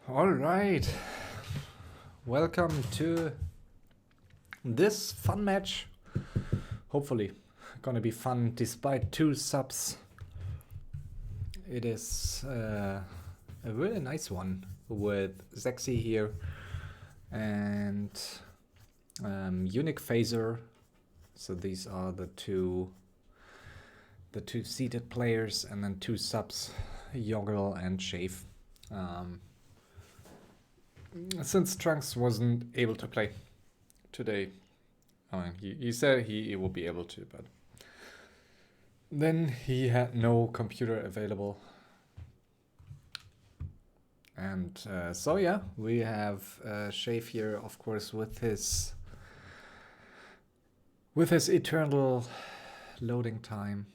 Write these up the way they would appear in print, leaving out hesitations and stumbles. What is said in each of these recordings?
All right, welcome to this fun match. Hopefully gonna be fun despite 2 subs. It is a really nice one with Seksi here and Uniqfazer. So these are the two seated players, and then 2 subs, Joggel and Shave. Since Trunks wasn't able to play today, he said he will be able to, but then he had no computer available. And so yeah, we have Shave here, of course, with his eternal loading time,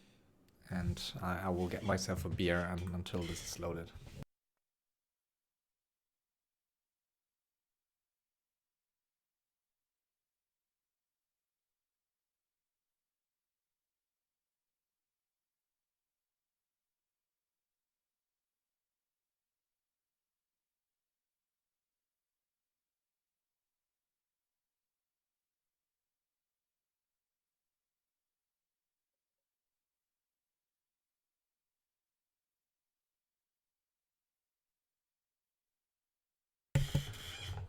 and I will get myself a beer until this is loaded.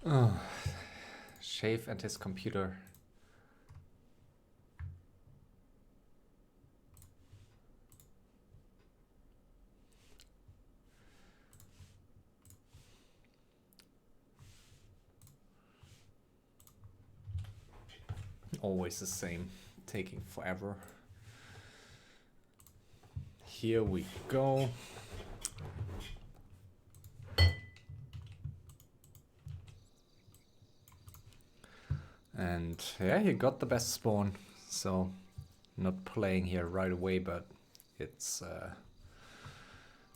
Oh, Shave and his computer. Always the same, taking forever. Here we go. And yeah, he got the best spawn, so not playing here right away, but it's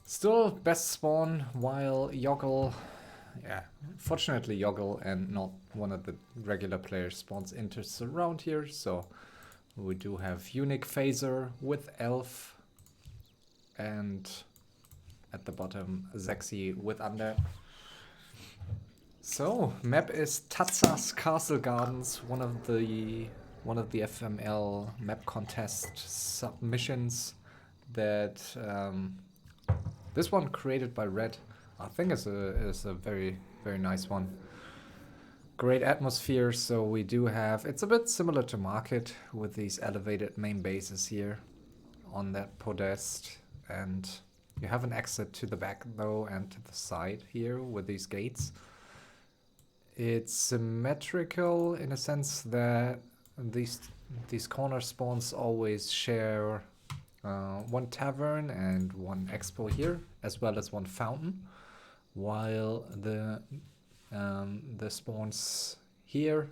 still best spawn, while Joggel, yeah, fortunately Joggel and not one of the regular players spawns into surround here, so we do have Uniqfazer with Elf, and at the bottom Seksi with Under. So, map is Tatsa's Castle Gardens, one of the FML map contest submissions that this one created by Red, I think is a very nice one. Great atmosphere. So we do have, it's a bit similar to Market with these elevated main bases here on that podest, and you have an exit to the back though and to the side here with these gates. It's symmetrical in a sense that these corner spawns always share one tavern and one expo here, as well as one fountain, while the spawns here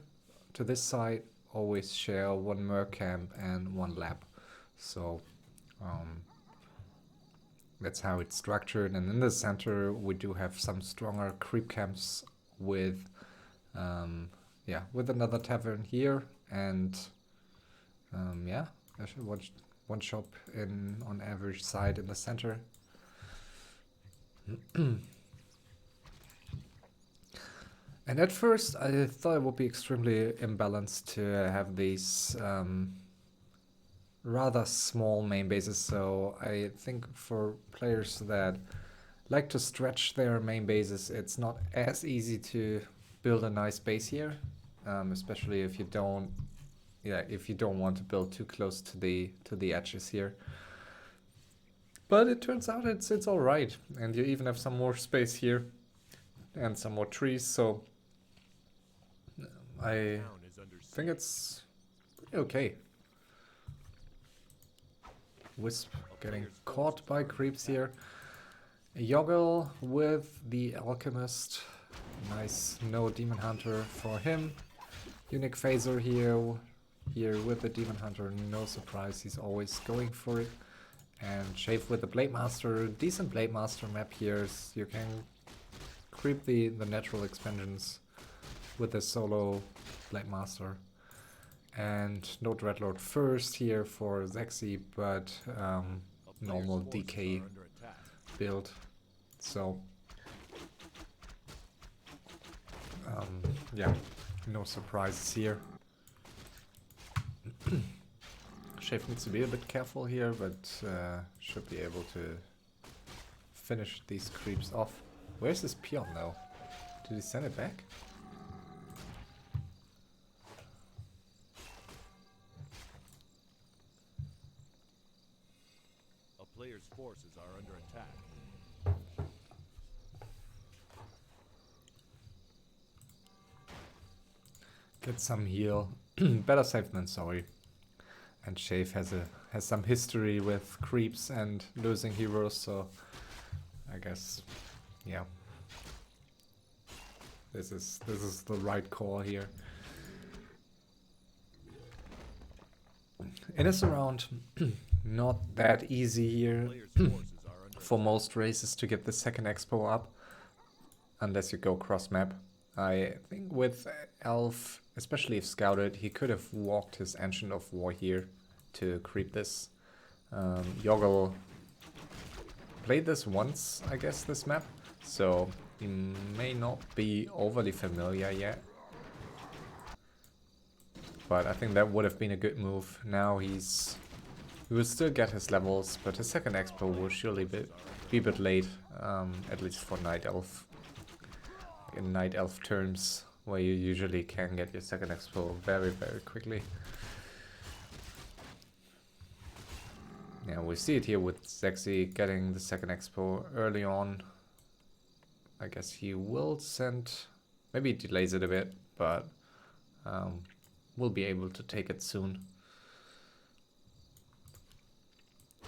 to this side always share one merc camp and one lab. So that's how it's structured. And in the center we do have some stronger creep camps with with another tavern here, and one shop on average side in the center. And at first I thought it would be extremely imbalanced to have these rather small main bases, so I think for players that like to stretch their main bases, it's not as easy to build a nice base here, especially if you don't want to build too close to the edges here. But it turns out it's all right, and you even have some more space here and some more trees, so I think it's pretty okay. Wisp getting caught by creeps here. Joggel with the Alchemist. Nice, no Demon Hunter for him. Uniqfazer here with the Demon Hunter, no surprise, he's always going for it. And Shave with the Blade Master, decent Blade Master map here, so you can creep the natural expansions with the solo Blade Master. And no Dreadlord first here for Seksi, but normal DK build. So Yeah, no surprises here. Shave needs to be a bit careful here, but should be able to finish these creeps off. Where's this peon though? Did he send it back? A player's forces are under attack. Get some heal. Better safe than sorry. And Shave has some history with creeps and losing heroes, so I guess yeah. This is the right call here. It is around not that easy here for most races to get the second expo up, unless you go cross map. I think with Elf, especially if scouted, he could have walked his Ancient of War here to creep this. Joggel played this once, I guess, this map, so he may not be overly familiar yet. But I think that would have been a good move. Now he will still get his levels, but his second expo will surely be a bit late, at least for Night Elf. In Night Elf terms, where you usually can get your second expo very, very quickly. Yeah, we see it here with Seksi getting the second expo early on. I guess he will send, maybe he delays it a bit, but we'll be able to take it soon. A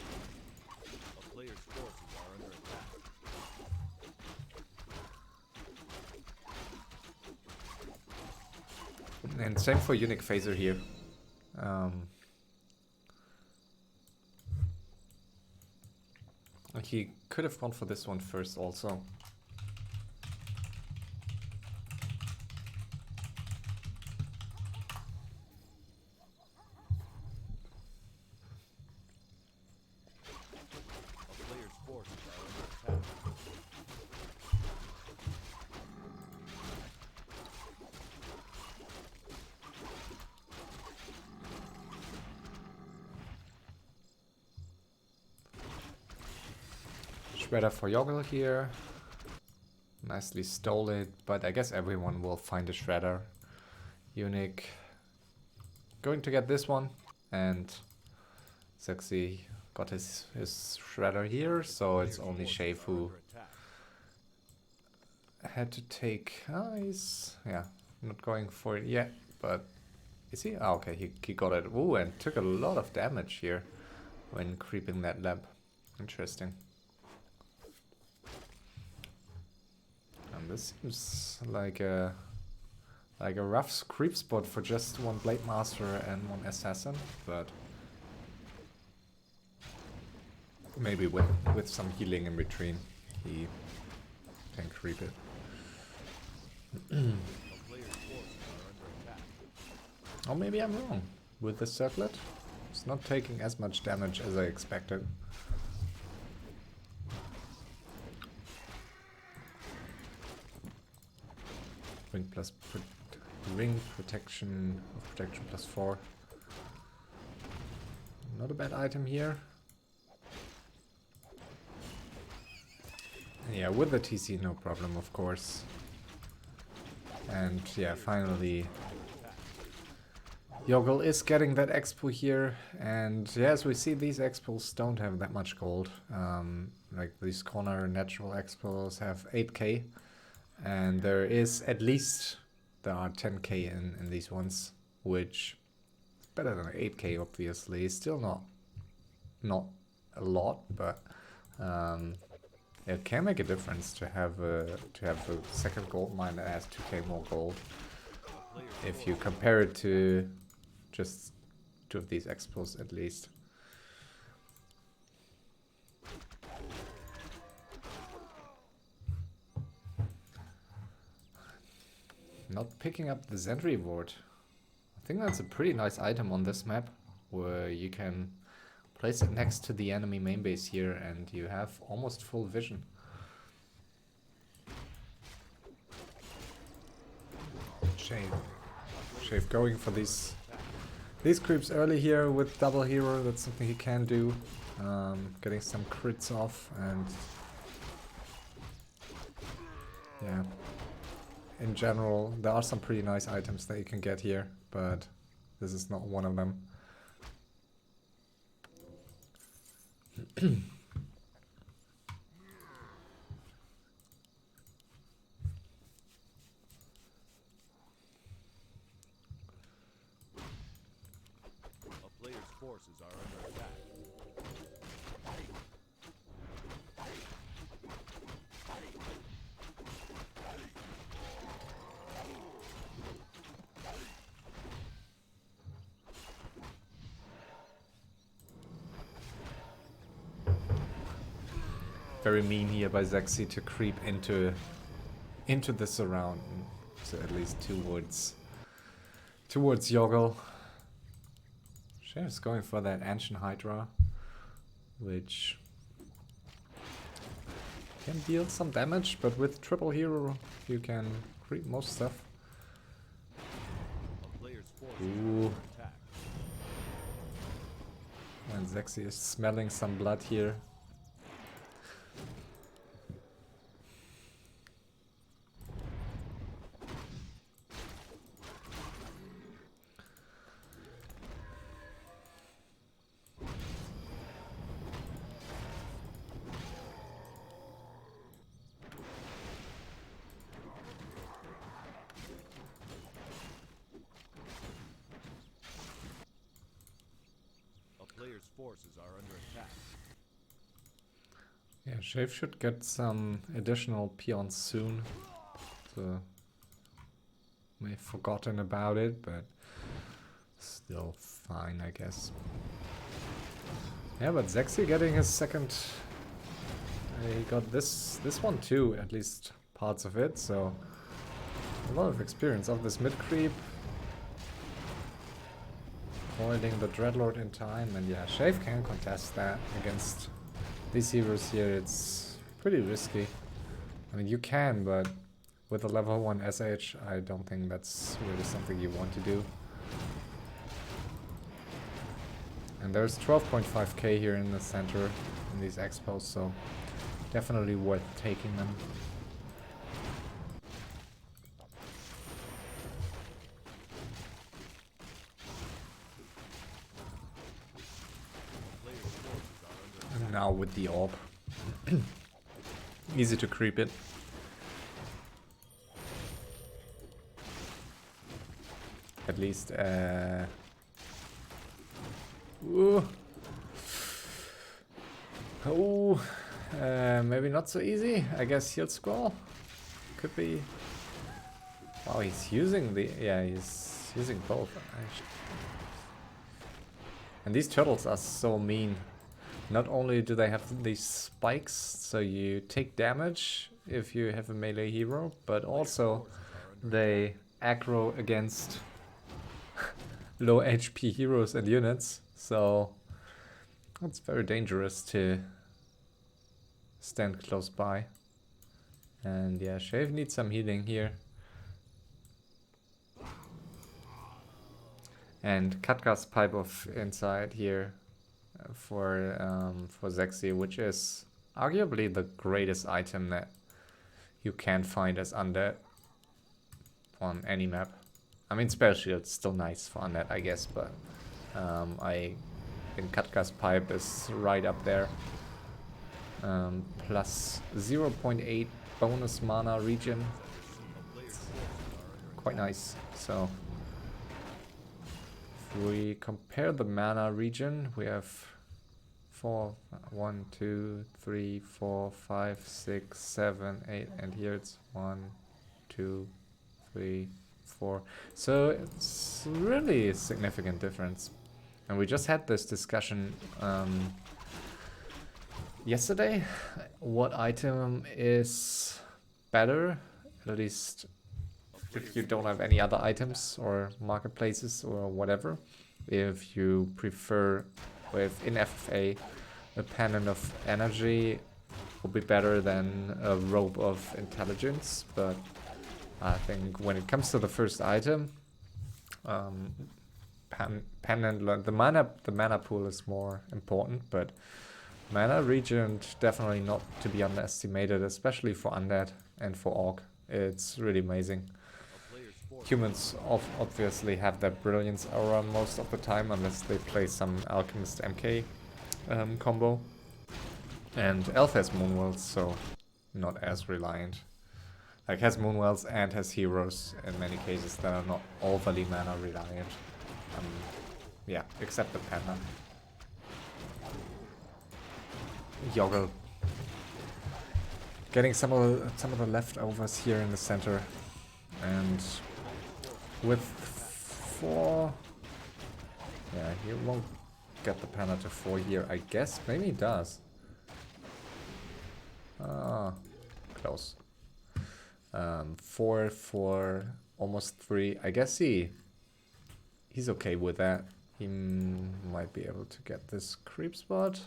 player's forces are under attack. And same for Uniqfazer here. He could have gone for this one first also. A player's forces are under attack. Shredder for Joggel here. Nicely stole it, but I guess everyone will find a Shredder. Unique going to get this one, and Seksi got his Shredder here, so it's only Shave who had to take... he's not going for it yet, but is he? Ah, okay, he got it. Ooh, and took a lot of damage here when creeping that lamp. Interesting. And this seems like a rough creep spot for just one Blade Master and one Assassin, but maybe with some healing in between, he can creep it. Or maybe I'm wrong. With the circlet, it's not taking as much damage as I expected. Ring protection +4. Not a bad item here. Yeah, with the TC no problem, of course. And yeah, finally Joggel is getting that expo here, and yeah, as we see, these expos don't have that much gold. Like these corner natural expos have 8k, and there are 10k in these ones, which is better than 8k obviously. Still not a lot, but it can make a difference to have a second gold mine that has 2k more gold. If you compare it to just two of these expos at least. Not picking up the Sentry Ward. I think that's a pretty nice item on this map, where you can place it next to the enemy main base here and you have almost full vision. Shave going for these creeps early here with double hero. That's something he can do. Getting some crits off and yeah. In general, there are some pretty nice items that you can get here, but this is not one of them. A player's forces are under attack. Very mean here by Seksi to creep into the surround, so at least towards Joggel. Sheriff's going for that Ancient Hydra, which can deal some damage, but with triple hero you can creep most stuff. A player's forces Ooh. are under attack. And Seksi is smelling some blood here. A player's forces are under attack. Yeah, Shave should get some additional peons soon. So may have forgotten about it, but still fine, I guess. Yeah, but Seksi getting his second. He got this one too, at least parts of it. So a lot of experience of this mid creep, avoiding the Dreadlord in time, and yeah, Shave can contest that against these heroes here. It's pretty risky. I mean, you can, but with a level 1 SH, I don't think that's really something you want to do. And there's 12.5k here in the center in these expos, so definitely worth taking them. Player's forces are under And now with the orb. Easy to creep it. At least, ooh. Oh, maybe not so easy. I guess he'll scroll. Could be. Wow, he's using the. Yeah, he's using both. And these turtles are so mean. Not only do they have these spikes, so you take damage if you have a melee hero, but also they aggro against low HP heroes and units, so it's very dangerous to stand close by. And yeah, Shave needs some healing here. And Katka's pipe of insight here for Seksi, which is arguably the greatest item that you can find as undead on any map. I mean, Spell Shield's still nice for undead, I guess, but I think Katka's pipe is right up there. Plus 0.8 bonus mana regen. Quite nice. So if we compare the mana regen, we have 1, 2, 3, 4, 5, 6, 7, 8, and here it's 1, 2, 3, 4. So it's really a significant difference. And we just had this discussion yesterday. What item is better, at least if you don't have any other items or marketplaces or whatever. If you prefer in FFA a pendant of energy will be better than a robe of intelligence, but I think when it comes to the first item, Panhandler, the mana pool is more important, but mana regen definitely not to be underestimated, especially for undead and for orc. It's really amazing. Humans obviously have that brilliance aura most of the time, unless they play some alchemist MK combo. And elf has moonwells, so not as reliant. Like, has moonwells and has heroes in many cases that are not overly mana reliant. Yeah, except the panda. Joggel. Getting some of the leftovers here in the center. And with 4... Yeah, he won't get the panda to 4 here, I guess. Maybe he does. Close. 4 for almost 3. I guess he's okay with that. He might be able to get this creep spot.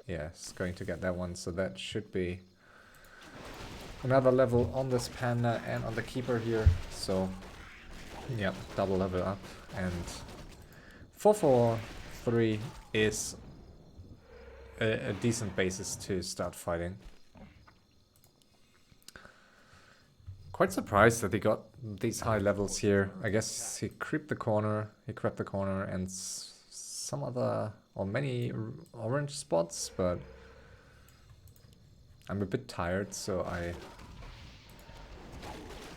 Yeah, he's going to get that one, so that should be another level on this panda and on the keeper here. So, yeah, double level up. And 4 for 3 is a decent basis to start fighting. Quite surprised that he got these high levels here. I guess he crept the corner, and some other, or many orange spots, but I'm a bit tired, so I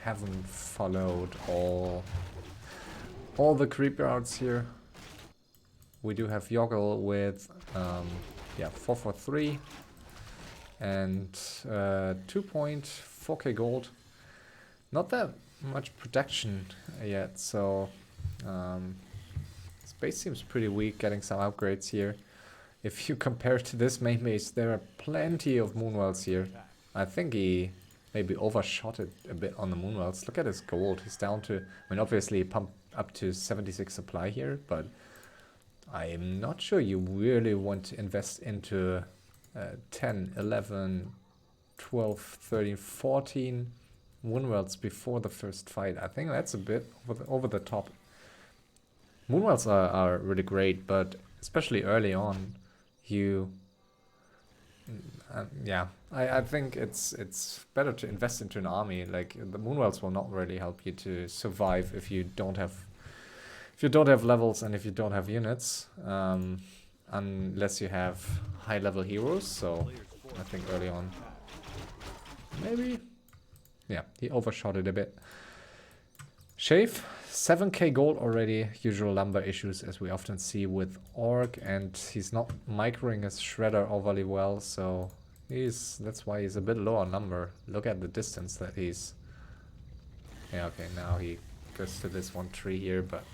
haven't followed all the creep routes here. We do have Joggel with 4 for 3 and 2.4k gold. Not that much protection yet, so his base seems pretty weak, getting some upgrades here. If you compare to this main base, there are plenty of moonwells here. I think he maybe overshot it a bit on the moonwells. Look at his gold, he's down to, I mean obviously he pumped up to 76 supply here, but I'm not sure you really want to invest into 10, 11, 12, 13, 14 moonwells before the first fight. I think that's a bit over the top. Moonwells are really great, but especially early on, I think it's better to invest into an army. Like, the moonwells will not really help you to survive if you don't have levels and if you don't have units, unless you have high level heroes. So I think early on, maybe. Yeah, he overshot it a bit. Shave, 7k gold already. Usual lumber issues as we often see with Orc, and he's not microing his shredder overly well, so that's why he's a bit low on number. Look at the distance that he's... Yeah, okay, now he goes to this one tree here, but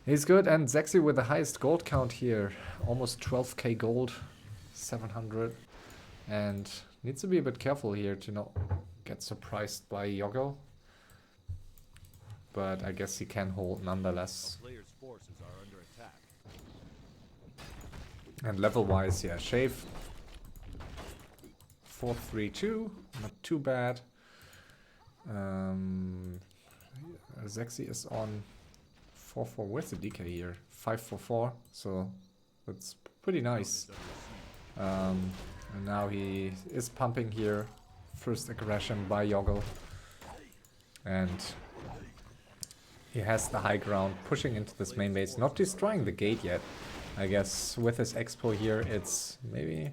he's good. And Seksi with the highest gold count here, almost 12k gold, 700, and needs to be a bit careful here to not get surprised by Joggel. But I guess he can hold nonetheless. And level-wise, yeah, Shave 4-3-2, not too bad. Seksi is on 4-4. Where's the DK here? 5-4-4. So that's pretty nice. And now he is pumping here. First aggression by Joggel. And he has the high ground, pushing into this main base, not destroying the gate yet. I guess with his expo here, it's maybe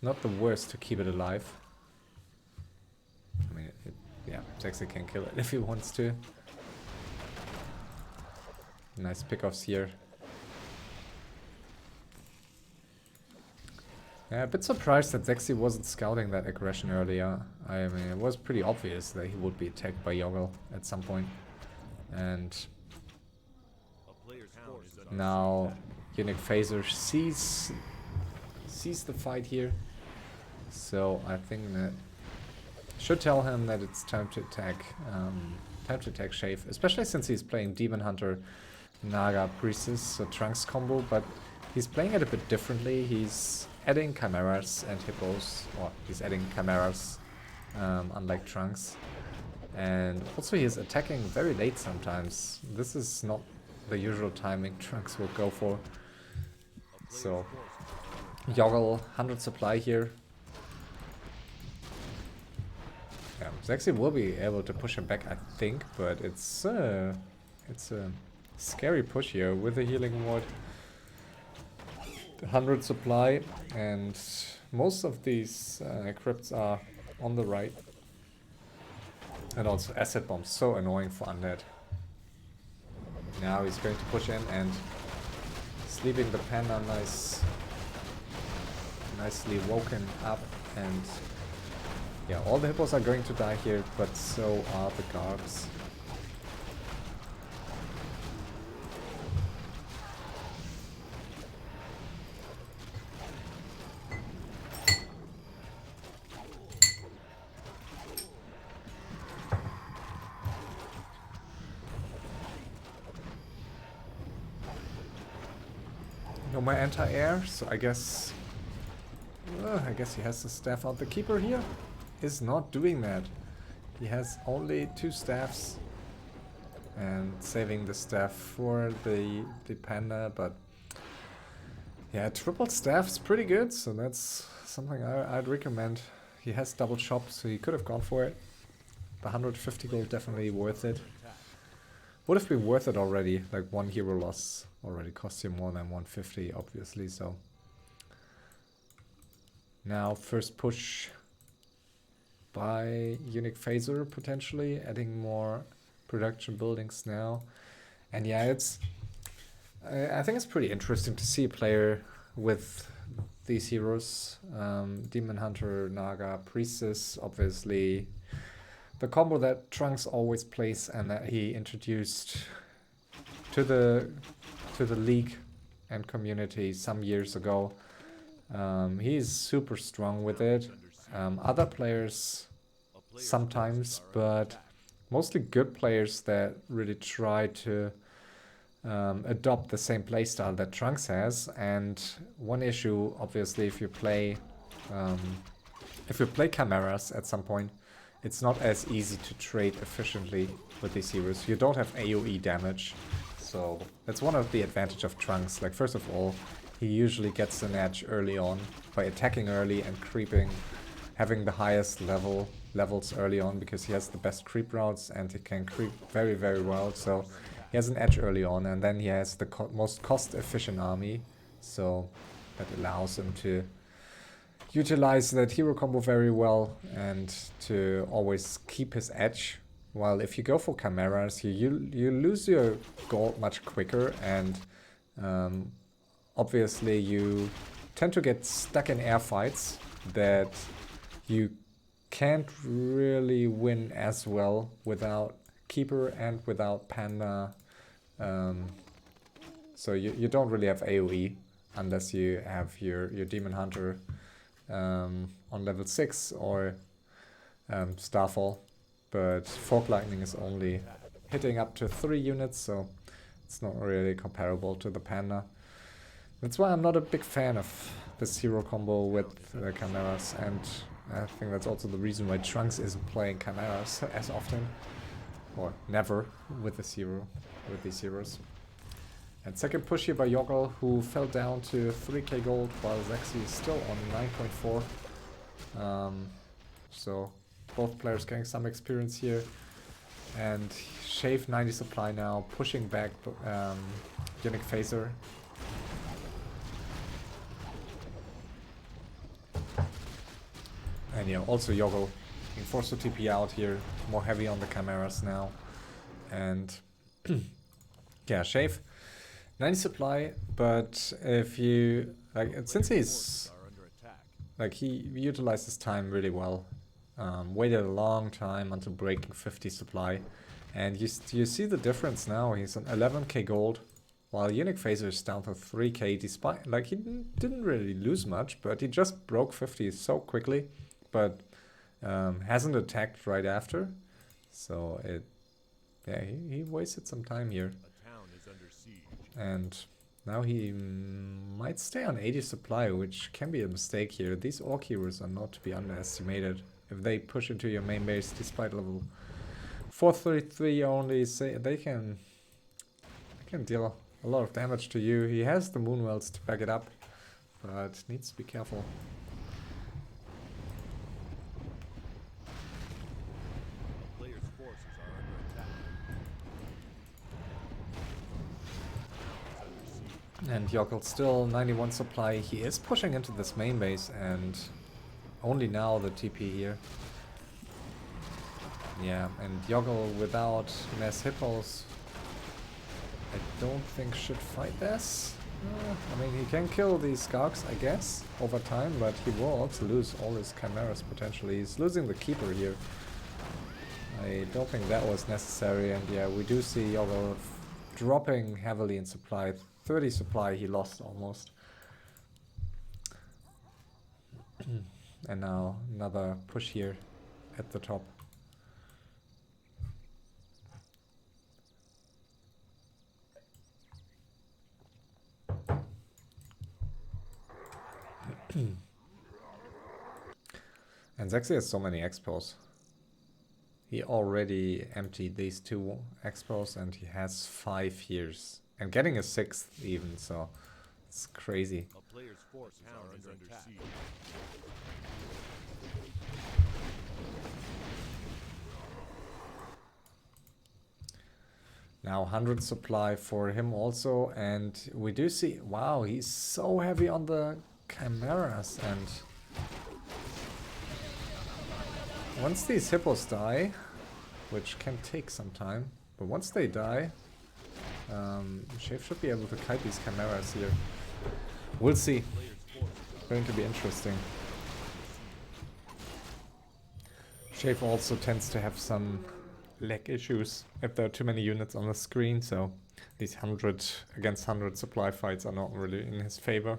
not the worst to keep it alive. I mean, yeah, Seksi can kill it if he wants to. Nice pickoffs here. Yeah, a bit surprised that Seksi wasn't scouting that aggression earlier. I mean, it was pretty obvious that he would be attacked by Joggel at some point. And now Uniqfazer sees the fight here. So I think that should tell him that it's time to attack. Shave, especially since he's playing Demon Hunter, Naga Priestess, so Trunks combo, but he's playing it a bit differently. He's adding chimeras and hippos, or he's adding chimeras unlike Trunks. And also he is attacking very late sometimes. This is not the usual timing Trunks will go for. So, Joggel, 100 supply here. Yeah, Seksi will be able to push him back, I think, but it's a scary push here with the healing ward. 100 supply, and most of these crypts are on the right. And also acid bombs, so annoying for undead. Now he's going to push in and sleeping the panda nicely woken up, and yeah, all the hippos are going to die here, but so are the guards. No more anti-air, so I guess he has to staff out. The keeper here is not doing that. He has only 2 staffs and saving the staff for the panda, but yeah, triple staff's pretty good, so that's something I'd recommend. He has double shop, so he could have gone for it. The 150 gold definitely worth it. Would have been worth it already, like 1 hero loss already cost you more than 150, obviously, so. Now first push by Uniqfazer potentially, adding more production buildings now. And yeah, I think it's pretty interesting to see a player with these heroes. Demon Hunter, Naga, Priestess, obviously. The combo that Trunks always plays and that he introduced to the league and community some years ago. He's super strong with it. Other players sometimes, but mostly good players that really try to adopt the same playstyle that Trunks has. And one issue, obviously, if you play Chimeras at some point, it's not as easy to trade efficiently with these heroes. You don't have AoE damage, so that's one of the advantage of Trunks. Like, first of all, he usually gets an edge early on by attacking early and creeping, having the highest levels early on because he has the best creep routes and he can creep very, very well. So he has an edge early on, and then he has the most cost-efficient army, so that allows him to utilize that hero combo very well and to always keep his edge. While if you go for Chimeras, you lose your gold much quicker, and obviously you tend to get stuck in air fights that you can't really win as well without Keeper and without Panda. So you don't really have AoE unless you have your Demon Hunter on level 6 or Starfall, but Fork Lightning is only hitting up to 3 units, so it's not really comparable to the Panda. That's why I'm not a big fan of this hero combo with Chimeras, and I think that's also the reason why Trunks isn't playing Chimeras as often, or never with these heroes. And second push here by Joggel, who fell down to 3k gold, while Seksi is still on 9.4. So both players getting some experience here. And Shave 90 supply now, pushing back Uniqfazer. And yeah, also Joggel being forced to TP out here, more heavy on the Chimeras now. And yeah, Shave 90 supply, but if you since he's he utilized his time really well, waited a long time until breaking 50 supply, and you see the difference now. He's on 11k gold, while Uniqfazer is down to 3k. Despite he didn't really lose much, but he just broke 50 so quickly, but hasn't attacked right after, so he wasted some time here. And now he might stay on 80 supply, which can be a mistake here. These orc heroes are not to be underestimated. if they push into your main base despite level 433 only, say they can deal a lot of damage to you. He has the Moonwells to back it up, but needs to be careful. A player's forces are under attack. And Joggel still 91 supply. He is pushing into this main base and only now the TP here. Yeah, and Joggel without mass hippos, I don't think should fight this. I mean, he can kill these Skarks, I guess, over time, but he will also lose all his chimeras potentially. He's losing the keeper here. I don't think that was necessary, and yeah, we do see Joggel dropping heavily in supply. 30 supply he lost almost. And now another push here at the top. And Seksi has so many expos. He already emptied these 2 expos and he has 5 years. And getting a 6th even, so it's crazy. A player's forces are under attack. Now 100 supply for him also, and we do see, wow, he's so heavy on the chimeras, and once these hippos die, which can take some time, but once they die, Shave should be able to kite these chimeras here. We'll see. Going to be interesting. Shave also tends to have some lag issues if there are too many units on the screen, so these 100 against 100 supply fights are not really in his favor.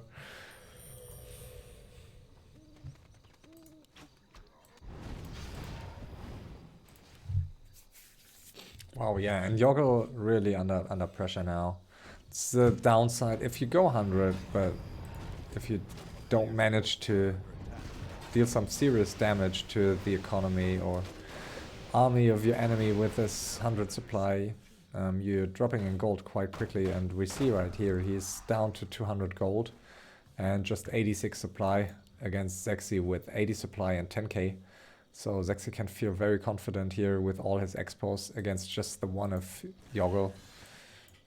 Wow, yeah, and Joggel really under pressure now. It's the downside if you go 100, but if you don't manage to deal some serious damage to the economy or army of your enemy with this 100 supply, you're dropping in gold quite quickly, and we see right here he's down to 200 gold and just 86 supply against Seksi with 80 supply and 10k. So Seksi can feel very confident here with all his expos against just the one of Joggel.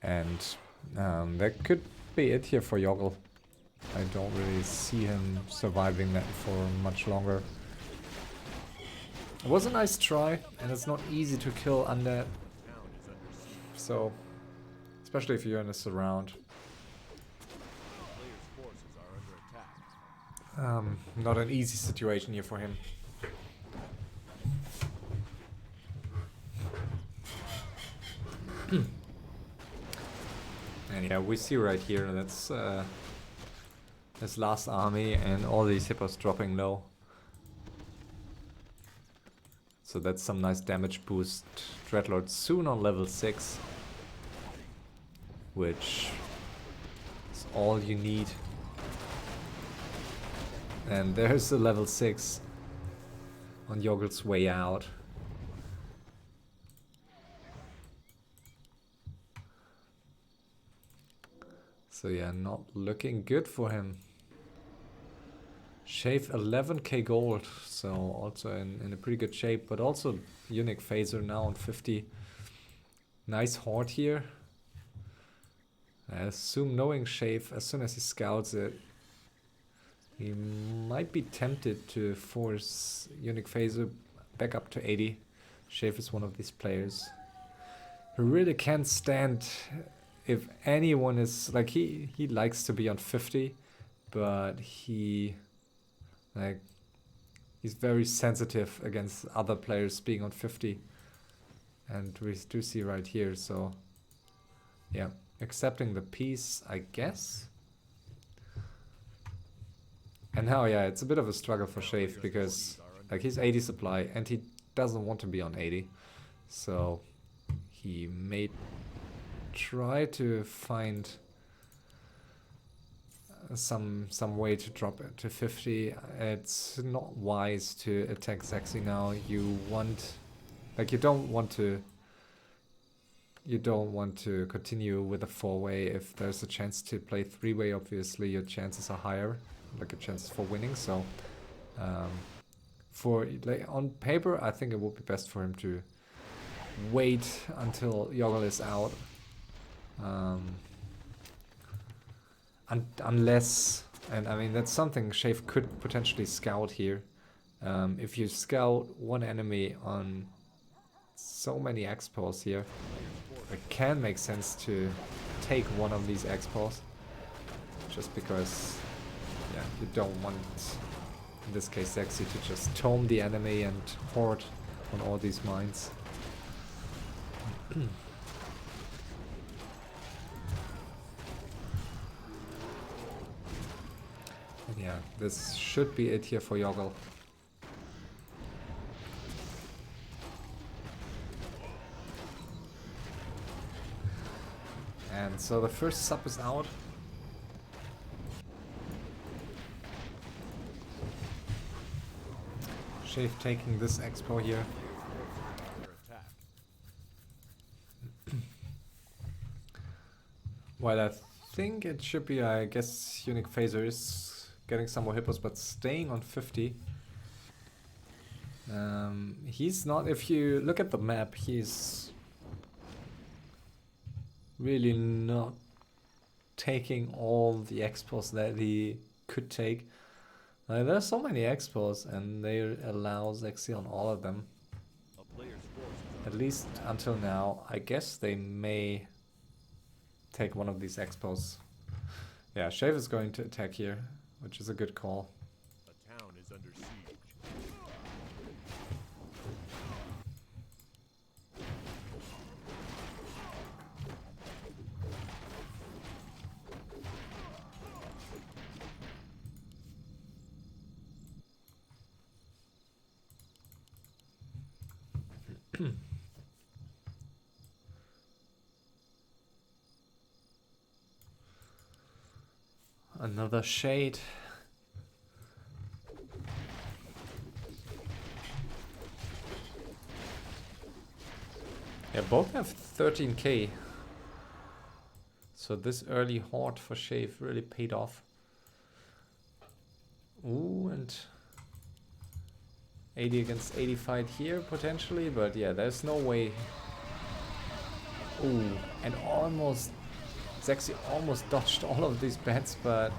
And that could be it here for Joggel. I don't really see him surviving that for much longer. It was a nice try, and it's not easy to kill undead. So, especially if you're in a surround. Not an easy situation here for him. And yeah, we see right here that's his last army and all these hippos dropping low. So that's some nice damage boost. Dreadlord soon on level 6, which is all you need. And there's a level 6 on Joggel's way out. So yeah, not looking good for him. Shave 11k gold, so also in a pretty good shape, but also Uniqfazer now on 50. Nice horde here. I assume knowing Shave, as soon as he scouts it, he might be tempted to force Uniqfazer back up to 80. Shave is one of these players who really can't stand if anyone is, like, he likes to be on 50, but he's very sensitive against other players being on 50. And we do see right here, so yeah, accepting the peace, I guess. And now, yeah, it's a bit of a struggle for Shave because, like, he's 80 supply and he doesn't want to be on 80. So he may try to find some way to drop it to 50. It's not wise to attack Seksi now. You want, like, you don't want to continue with a 4-way. If there's a chance to play 3-way, obviously your chances are higher, like your chances for winning. So for like, on paper, I think it would be best for him to wait until Joggel is out. Unless, and I mean that's something Shave could potentially scout here. If you scout one enemy on so many expos here, it can make sense to take one of these expos, just because, yeah, you don't want, in this case Seksi, to just tome the enemy and hoard on all these mines. Yeah, this should be it here for Joggel. And so the first sub is out. Shave taking this expo here. Under attack. Well, I think it should be, I guess Uniqfazer is getting some more hippos, but staying on 50. He's not, if you look at the map, he's really not taking all the expos that he could take. There's so many expos and they allow Seksi on all of them. A player's force is At least until now. I guess they may take one of these expos. Yeah, Shave is going to attack here, which is a good call. a town is under siege. Another shade. Yeah, both have 13k. So this early horde for Shave really paid off. Ooh, and 80 against 80 fight here potentially, but yeah, there's no way. Ooh, and almost, Seksi almost dodged all of these bets, but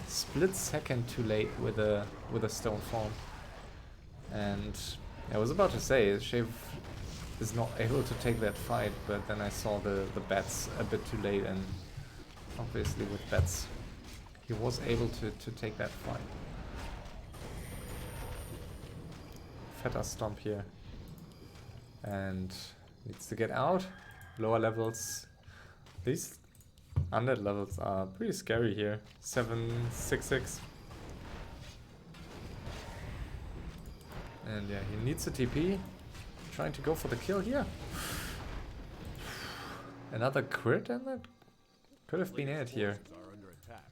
split second too late with a stone form. And I was about to say, Shave is not able to take that fight, but then I saw the bats a bit too late, and obviously with bats he was able to take that fight. Feta stomp here, and needs to get out. Lower levels, these undead levels are pretty scary here. 766, and yeah, he needs a TP. Trying to go for the kill here. Another crit, and that could have been it here. Forces are under attack.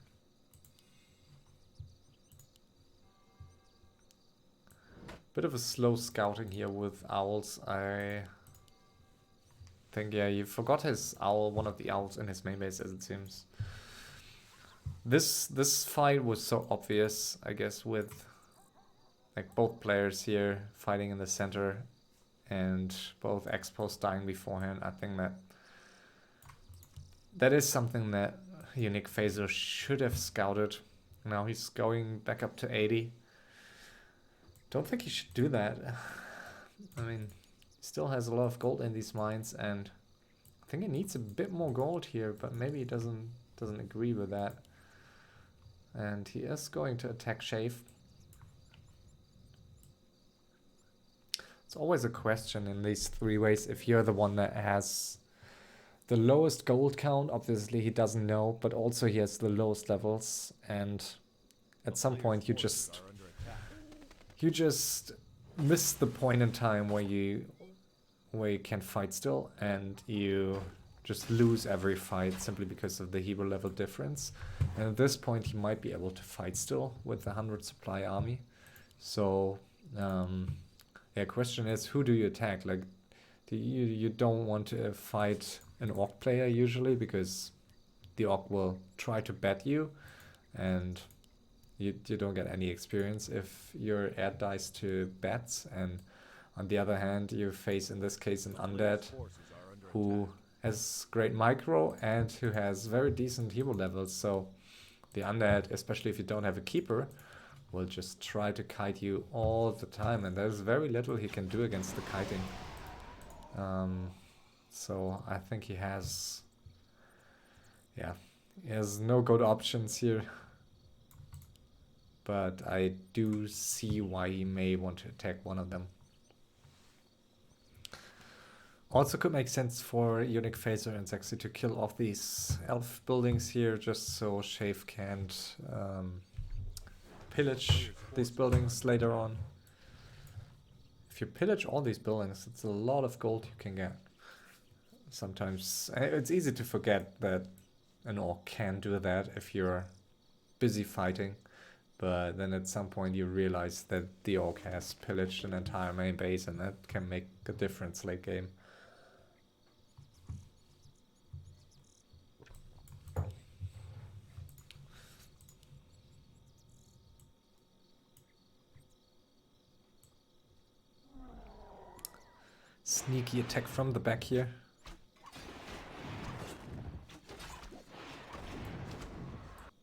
Bit of a slow scouting here with owls. I think, yeah, he forgot his owl, one of the owls in his main base, as it seems. This fight was so obvious, I guess, with like both players here fighting in the center and both expos dying beforehand. I think that is something that Uniqfazer should have scouted. Now he's going back up to 80. Don't think he should do that. I mean, he still has a lot of gold in these mines, and I think he needs a bit more gold here, but maybe he doesn't agree with that. And he is going to attack Shave. It's always a question in these 3-ways if you're the one that has the lowest gold count. Obviously he doesn't know, but also he has the lowest levels, and at some point you just miss the point in time where you can fight still, and you just lose every fight simply because of the hero level difference. And at this point, he might be able to fight still with the 100 supply army. So, yeah, question is, who do you attack? Like, you don't want to fight an orc player usually, because the orc will try to bet you, and you don't get any experience if your add dies to bets. And on the other hand, you face, in this case, an undead who has great micro and who has very decent hero levels. So the undead, especially if you don't have a keeper, will just try to kite you all the time, and there's very little he can do against the kiting. So I think he has no good options here. But I do see why he may want to attack one of them. Also could make sense for Uniqfazer and Seksi to kill off these elf buildings here, just so Shave can't pillage these buildings later on. If you pillage all these buildings, it's a lot of gold you can get. Sometimes it's easy to forget that an orc can do that if you're busy fighting, but then at some point you realize that the orc has pillaged an entire main base, and that can make a difference late game. Sneaky attack from the back here.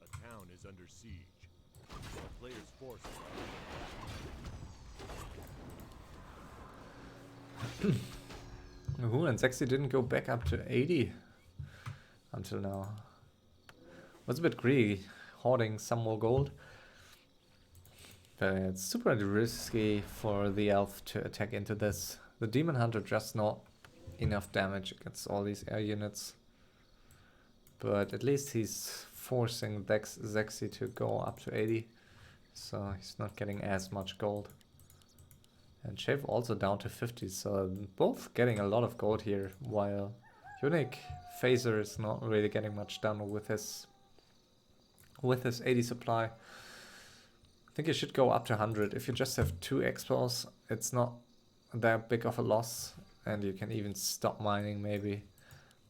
A town is under siege. A player's forces Ooh, and Seksi didn't go back up to 80 until now. Was a bit greedy, hoarding some more gold. But it's super risky for the elf to attack into this. The demon hunter just not enough damage against all these air units. But at least he's forcing Seksi to go up to 80. So he's not getting as much gold. And Shave also down to 50, so both getting a lot of gold here, while Uniqfazer is not really getting much done with his 80 supply. I think you should go up to 100. If you just have 2 expos, it's not that big of a loss, and you can even stop mining maybe.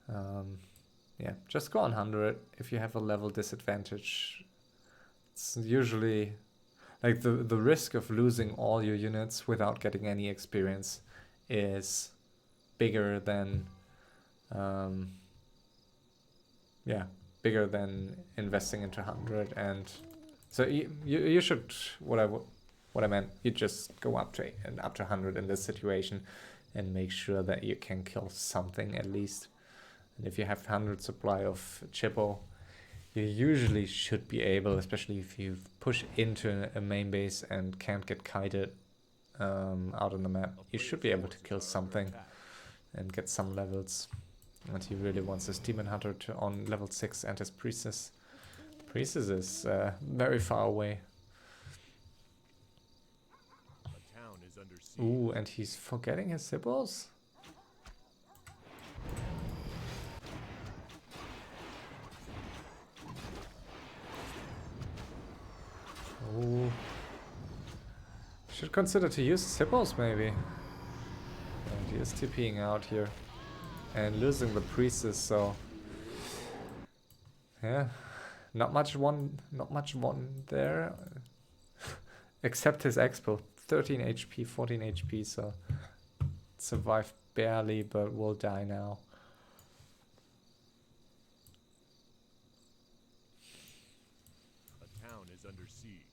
Yeah, just go on 100 if you have a level disadvantage. It's usually like the risk of losing all your units without getting any experience is bigger than bigger than investing into 100. And so you should, what I meant, you just go up to 100 in this situation and make sure that you can kill something at least. And if you have 100 supply of Chippo, you usually should be able, especially if you push into a main base and can't get kited out on the map, you should be able to kill something and get some levels. And he really wants his demon hunter to on level 6 and his priestess. Priestess is very far away. A town is under siege. Ooh, and he's forgetting his Sibyls? Oh. Should consider to use Sibyls maybe. And he is TPing out here. And losing the priestess, so yeah. Not much one there. Except his expo. 13 HP, 14 HP, so survived barely, but will die now. A town is under siege.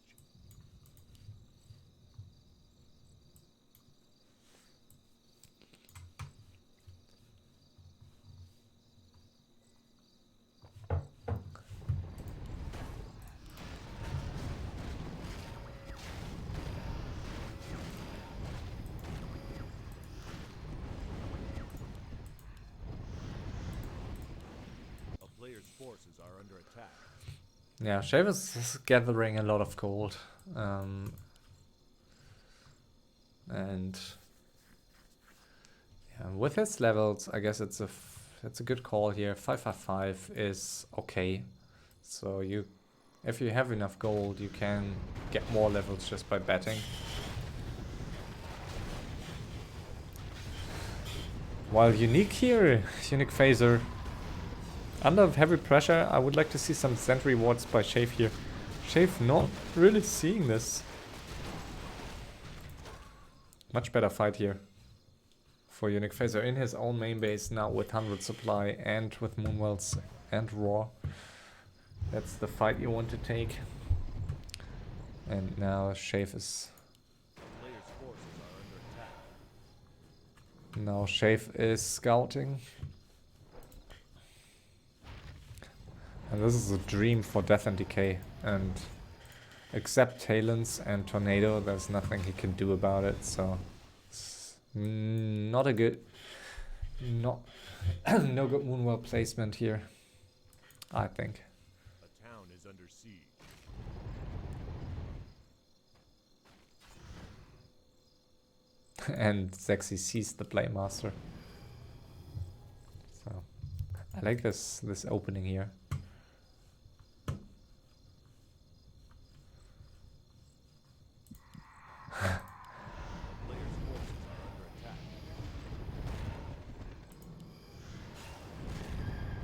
Players' forces are under attack. Yeah, Shave is gathering a lot of gold. And yeah, with his levels, I guess it's it's a good call here. 555 is okay. So if you have enough gold, you can get more levels just by betting. While Unique here, Uniqfazer, under heavy pressure, I would like to see some sentry wards by Shave here. Shave not really seeing this. Much better fight here for Uniqfazer in his own main base now with 100 supply and with Moonwells and Raw. That's the fight you want to take. And now Shave is... Now Shave is scouting. And this is a dream for Death and Decay. And except Talons and Tornado, there's nothing he can do about it. So it's not a good... no good Moonwell placement here, I think. A town is under siege. And Seksi sees the Playmaster. So I like this opening here.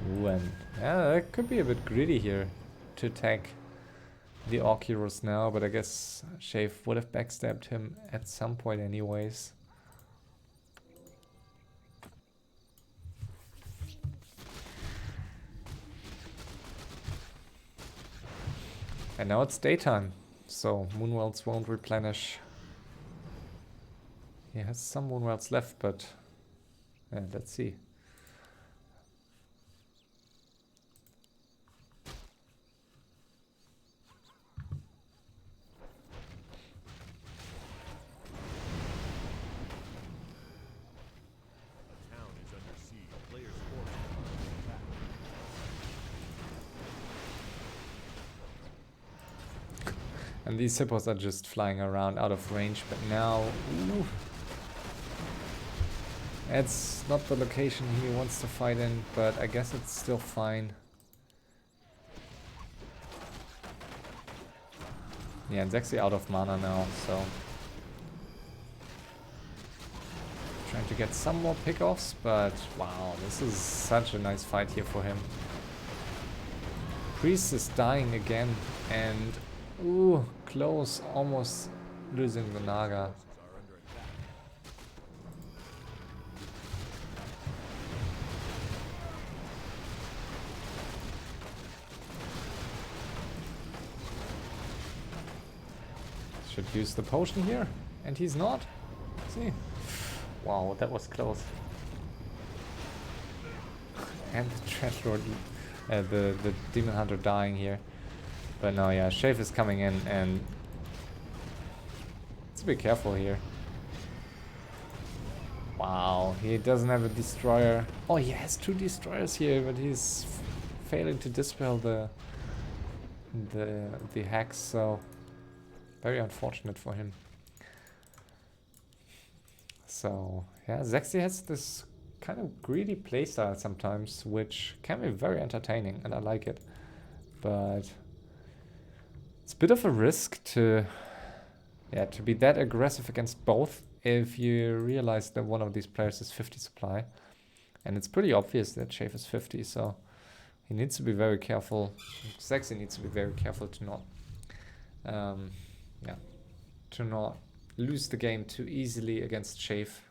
Ooh, and yeah, that could be a bit greedy here to attack the Orc heroes now, but I guess Shave would have backstabbed him at some point anyways. And now it's daytime, so Moonwells won't replenish. He has some Moonwells left, but let's see. And these hippos are just flying around out of range, but now... Ooh, it's not the location he wants to fight in, but I guess it's still fine. Yeah, and Seksi out of mana now, so... Trying to get some more pickoffs, but wow, this is such a nice fight here for him. Priest is dying again, and... Ooh, close, almost losing the Naga. Should use the potion here, and he's not. See? Wow, that was close. And the Treasure, the Demon Hunter dying here. But no, yeah, Shave is coming in, and let's be careful here. Wow, he doesn't have a destroyer. Oh, he has 2 destroyers here, but he's failing to dispel the hacks, so very unfortunate for him. So yeah, Seksi has this kind of greedy playstyle sometimes, which can be very entertaining, and I like it. But it's a bit of a risk to be that aggressive against both if you realize that one of these players is 50 supply. And it's pretty obvious that Shave is 50, so he needs to be very careful. Seksi needs to be very careful to not lose the game too easily against Shave.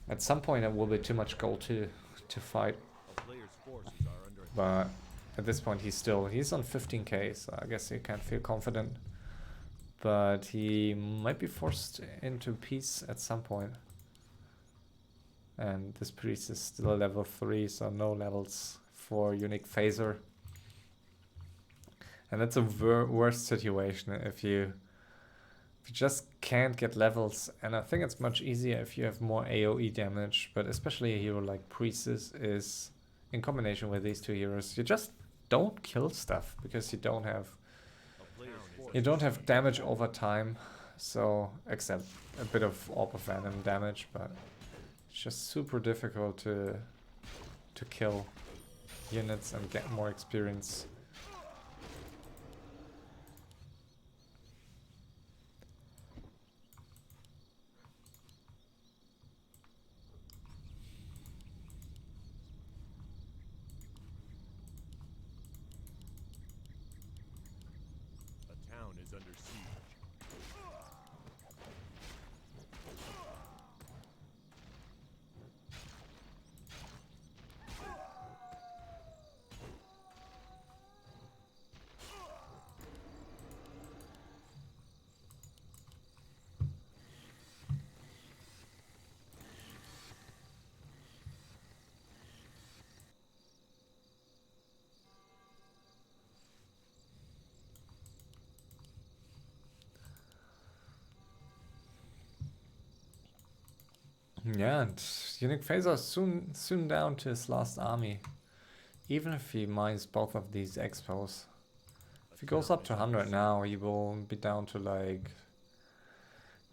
At some point it will be too much gold to fight. But at this point he's on 15k, so I guess he can't feel confident. But he might be forced into peace at some point. And this priest is still level 3, so no levels for Uniqfazer. And that's a worst situation if you just can't get levels. And I think it's much easier if you have more AoE damage, but especially a hero like Priest is in combination with these 2 heroes, you just don't kill stuff because you don't have damage over time. So except a bit of Orb of Venom damage, but it's just super difficult to to kill units and get more experience. A town is under siege. Yeah, and Uniqfazer soon down to his last army. Even if he mines both of these expos. If he goes up to 100 now, he will be down to like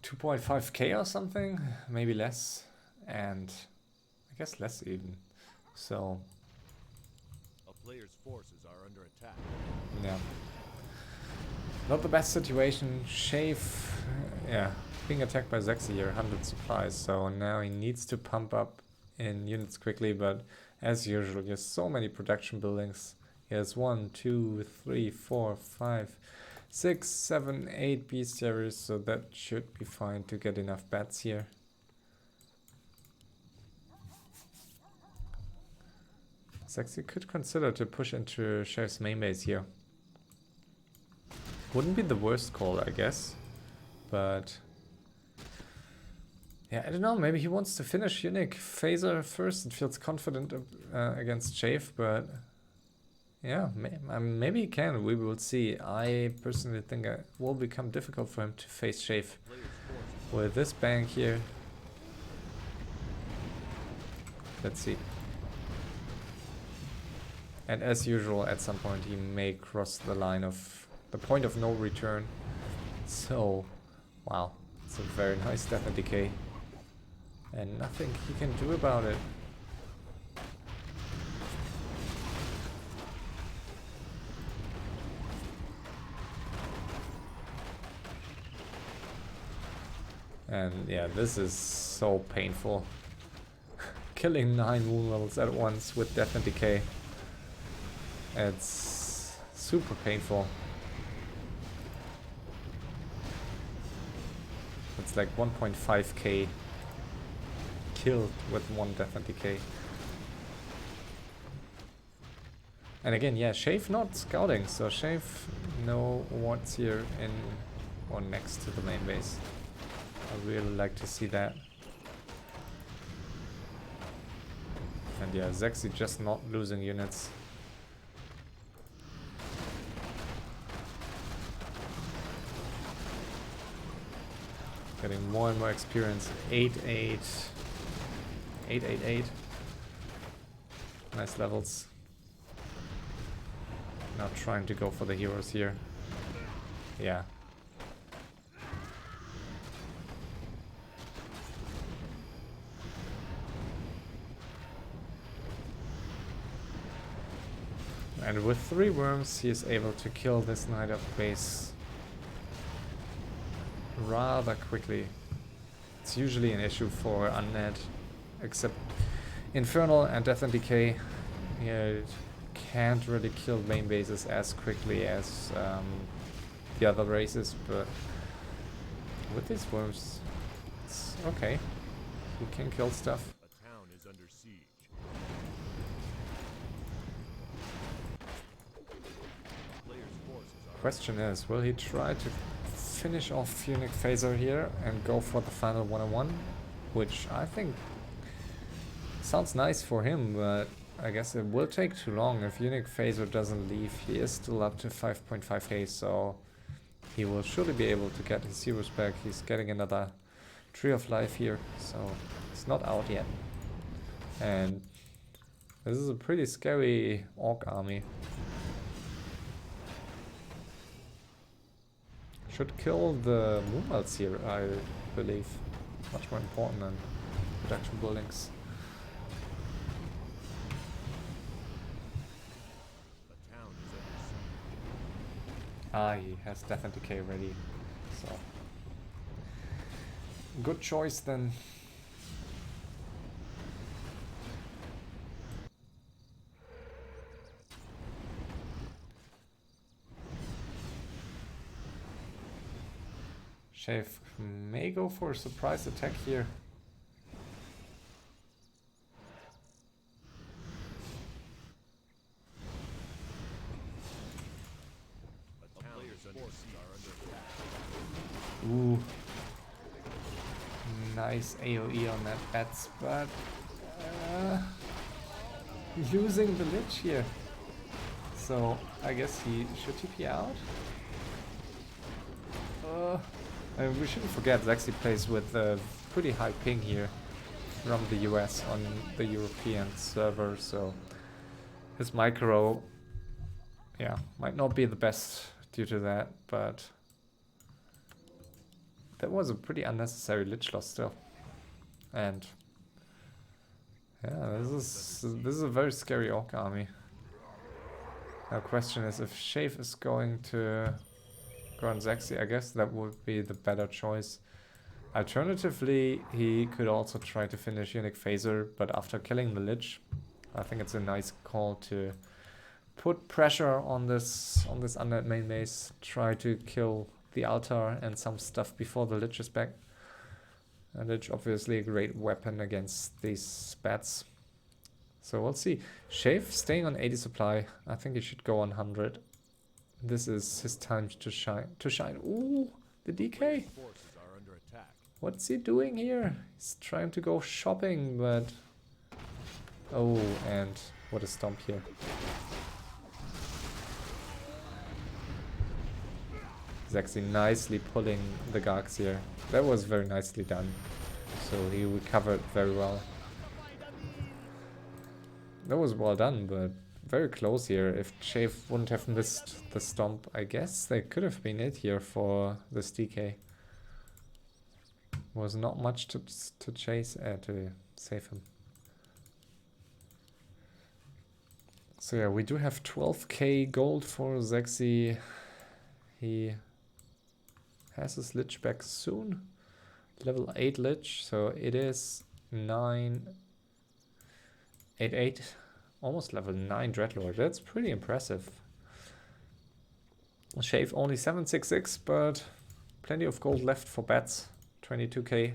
2.5k or something, maybe less, and I guess less even. So A player's forces are under attack. yeah, not the best situation. Shave, yeah, being attacked by Seksi here, 100 supplies. So now he needs to pump up in units quickly, but as usual, he has so many production buildings. He has 1, 2, 3, 4, 5, 6, 7, 8 bestiaries, so that should be fine to get enough bats here. Seksi could consider to push into Sheriff's main base here. Wouldn't be the worst call, I guess, but yeah, I don't know, maybe he wants to finish Uniqfazer first and feels confident against Shave, but yeah, maybe he can. We will see. I personally think it will become difficult for him to face Shave with this bank here. Let's see. And as usual, at some point he may cross the line of the point of no return. So, wow, it's a very nice death and decay. And nothing he can do about it. And yeah, this is so painful. Killing 9 wound levels at once with death and decay. It's super painful. It's like 1.5k killed with 1 death and decay. And again, yeah, Shave not scouting, so Shave know what's here in or next to the main base. I really like to see that. And yeah, Seksi just not losing units. Getting more and more experience. 8-8. 8-8-8. Nice levels. Now trying to go for the heroes here. Yeah. And with 3 worms, he is able to kill this Knight of Base rather quickly. It's usually an issue for Undead, except Infernal and Death and Decay. You can't really kill main bases as quickly as the other races, but with these worms, it's okay. You can kill stuff. A town is under siege. Player's forces are Question is, will he try to finish off Uniqfazer here and go for the final 1-on-1? Which I think sounds nice for him, but I guess it will take too long. If Uniqfazer doesn't leave, he is still up to 5.5k, so he will surely be able to get his heroes back. He's getting another Tree of Life here, so it's not out yet. And this is a pretty scary Orc army. Should kill the Moonmelts here, I believe. Much more important than production buildings. Ah, he has Death and Decay ready, so good choice then. Shave may go for a surprise attack here. Ooh. Nice AoE on that bats, but losing the Lich here. So I guess he should TP out. We shouldn't forget Seksi plays with a pretty high ping here from the US on the European server, so his micro, yeah, might not be the best due to that, but that was a pretty unnecessary Lich loss still. And yeah, this is a very scary Orc army. Now question is if Shave is going to go on Seksi, I guess that would be the better choice. Alternatively, he could also try to finish Uniqfazer, but after killing the Lich, I think it's a nice call to put pressure on this undead main base, try to kill the altar and some stuff before the Lich is back. And Lich obviously a great weapon against these bats. So we'll see. Shave staying on 80 supply. I think he should go on 100. This is his time to shine. Ooh, the DK. What's he doing here? He's trying to go shopping, but oh, and what a stomp here. He's actually nicely pulling the Gargs here. That was very nicely done. So he recovered very well. That was well done, but very close here. If Shave wouldn't have missed the stomp, I guess they could have been it here for this DK. Was not much to chase, to save him. So yeah, we do have 12k gold for Seksi. He has his Lich back soon. Level 8 Lich, so it is 988, almost level 9 Dreadlord. That's pretty impressive. Shave only 766, but plenty of gold left for bats. 22k,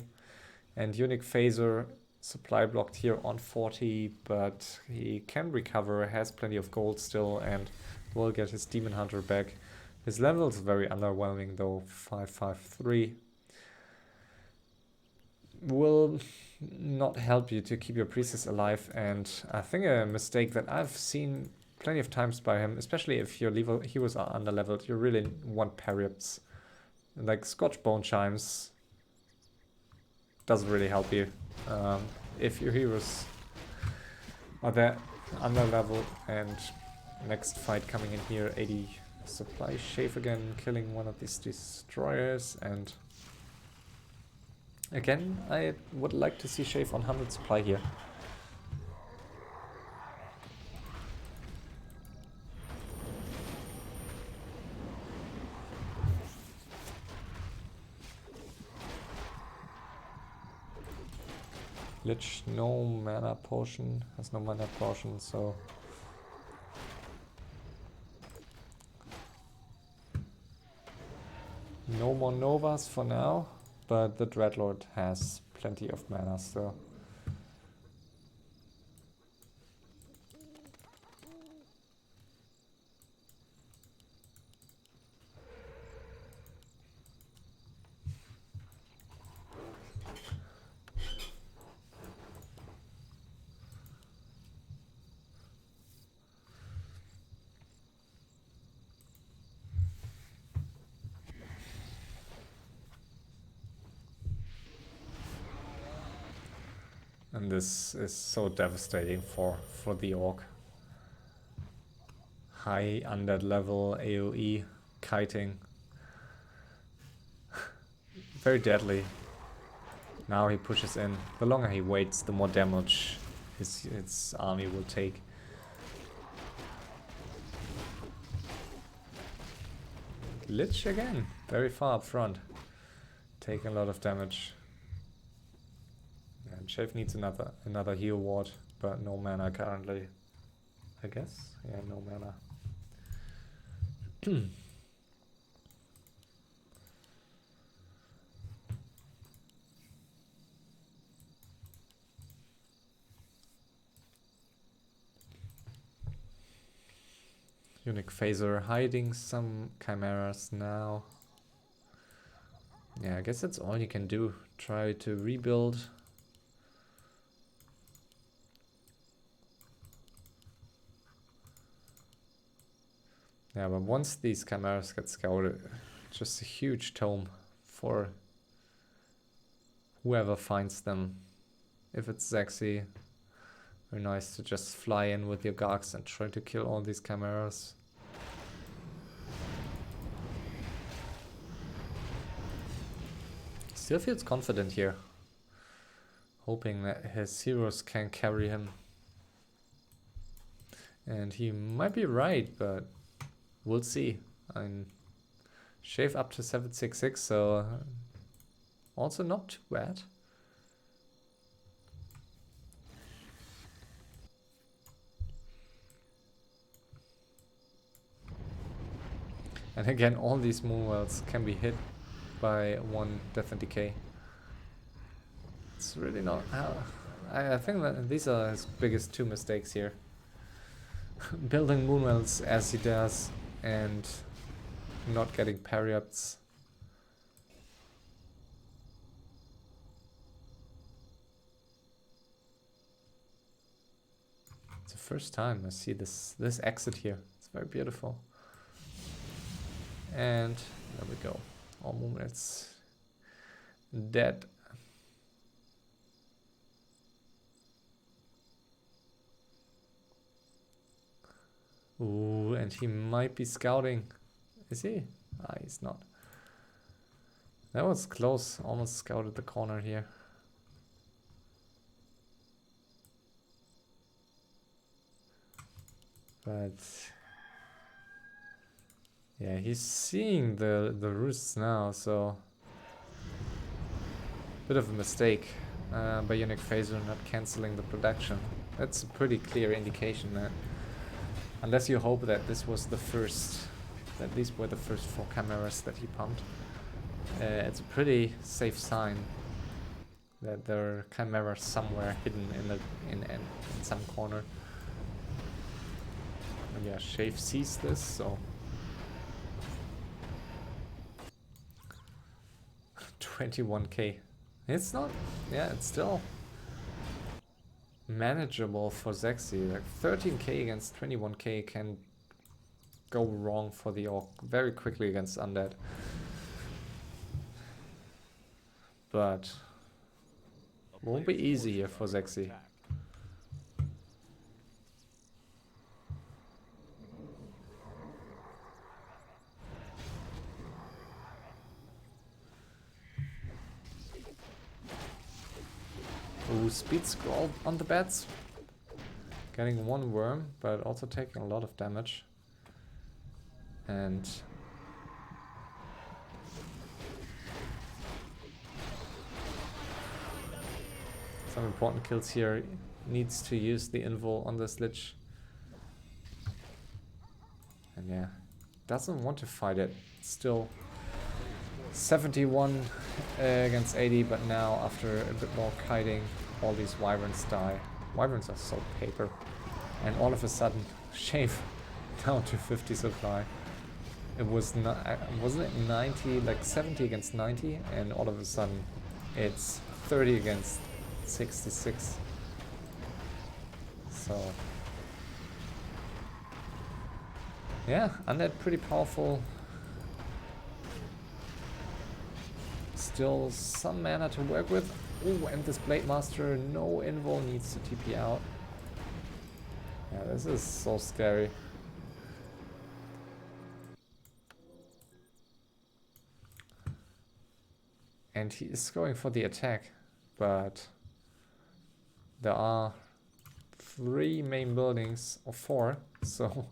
and Uniqfazer supply blocked here on 40, but he can recover, has plenty of gold still, and will get his Demon Hunter back. His level is very underwhelming though, 553. Will not help you to keep your priestess alive, and I think a mistake that I've seen plenty of times by him, especially if your heroes are under-leveled, you really want parry-ups. Like Scotch Bone Chimes doesn't really help you. If your heroes are that under-leveled, and next fight coming in here, 80 supply. Shave again, killing one of these destroyers, and again, I would like to see Shave on 100 supply here. Lich, no mana potion, has no mana potion, so no more Novas for now, but the Dreadlord has plenty of mana still. And this is so devastating for the Orc. High undead level AoE kiting. Very deadly. Now he pushes in. The longer he waits, the more damage his army will take. Lich again, very far up front, taking a lot of damage. And Shave needs another heal ward, but no mana currently. I guess, yeah, no mana. Uniqfazer hiding some chimeras now. Yeah, I guess that's all you can do. Try to rebuild. Yeah, but once these chimeras get scouted, just a huge tome for whoever finds them. If it's Seksi, very nice to just fly in with your Gargs and try to kill all these chimeras. Still feels confident here. Hoping that his heroes can carry him. And he might be right, but we'll see. I'm Shave up to 766, so also not too bad. And again, all these moonwells can be hit by one death and decay. It's really not how... I think that these are his biggest two mistakes here. Building moonwells as he does and not getting parry ups. It's the first time I see this exit here. It's very beautiful. And there we go. All moonwells dead. Ooh, and he might be scouting. Is he? Ah, he's not. That was close. Almost scouted the corner here. But yeah, he's seeing the roosts now, so bit of a mistake by Uniqfazer not cancelling the production. That's a pretty clear indication that unless you hope that this was the first, that these were the first 4 chimeras that he pumped, it's a pretty safe sign that there are chimeras somewhere hidden in some corner. And yeah, Shave sees this, so 21k. It's not, yeah, it's still manageable for Seksi. Like 13k against 21k can go wrong for the Orc very quickly against Undead. But won't be easy here for Seksi. Ooh, speed scroll on the bats. Getting 1 worm, but also taking a lot of damage. And some important kills here. Needs to use the invo on this Lich. And yeah, doesn't want to fight it. Still 71 against 80, but now after a bit more kiting, all these wyverns die. Wyverns are so paper. And all of a sudden, Shave down to 50 supply. It was not, wasn't it 90, like 70 against 90, and all of a sudden it's 30 against 66. So yeah, Undead pretty powerful. Still some mana to work with. Oh, and this Blade Master, no invul, needs to TP out. Yeah, this is so scary. And he is going for the attack, but there are 3 main buildings, or 4, so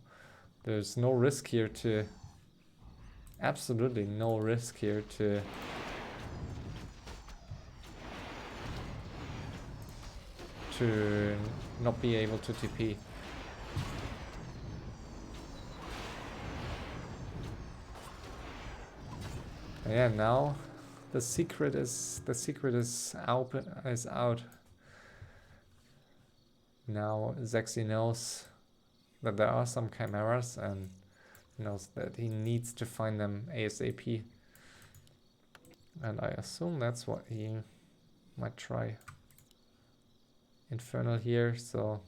there's no risk here to absolutely no risk here to not be able to TP. Yeah, now the secret is out. Now Seksi knows that there are some chimeras and knows that he needs to find them ASAP. And I assume that's what he might try. Infernal here, so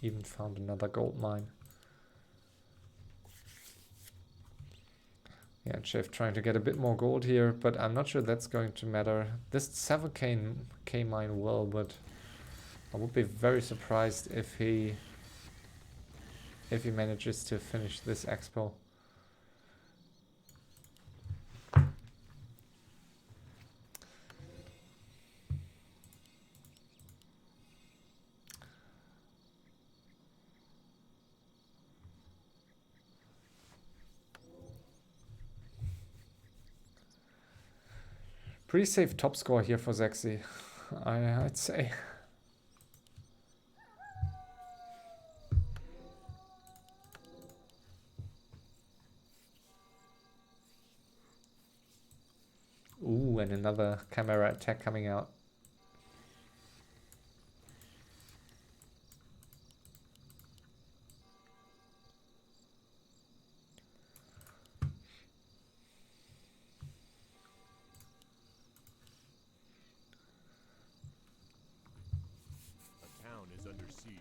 even found another gold mine. Yeah, Chef trying to get a bit more gold here, but I'm not sure that's going to matter. This 7k mine will, but I would be very surprised if he manages to finish this expo. Pretty safe top score here for Seksi, I'd say. Ooh, and another camera attack coming out. A town is under siege.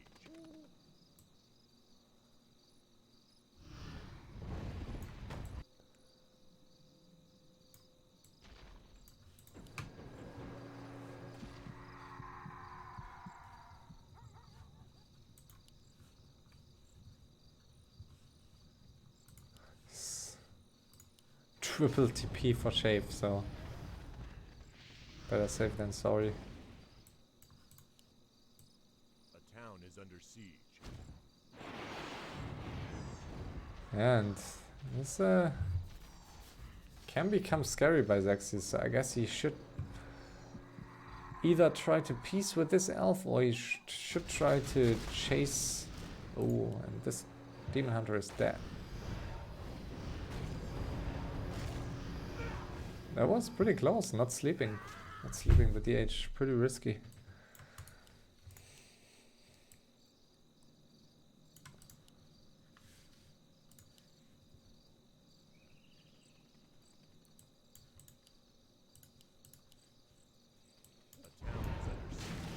Triple TP for Shave, so better safe than sorry. A town is under siege. And this can become scary by Seksi, so I guess he should either try to piece with this elf or he should try to chase. Oh, and this demon hunter is dead. That was pretty close, not sleeping. Not sleeping the DH, pretty risky. A town is under siege.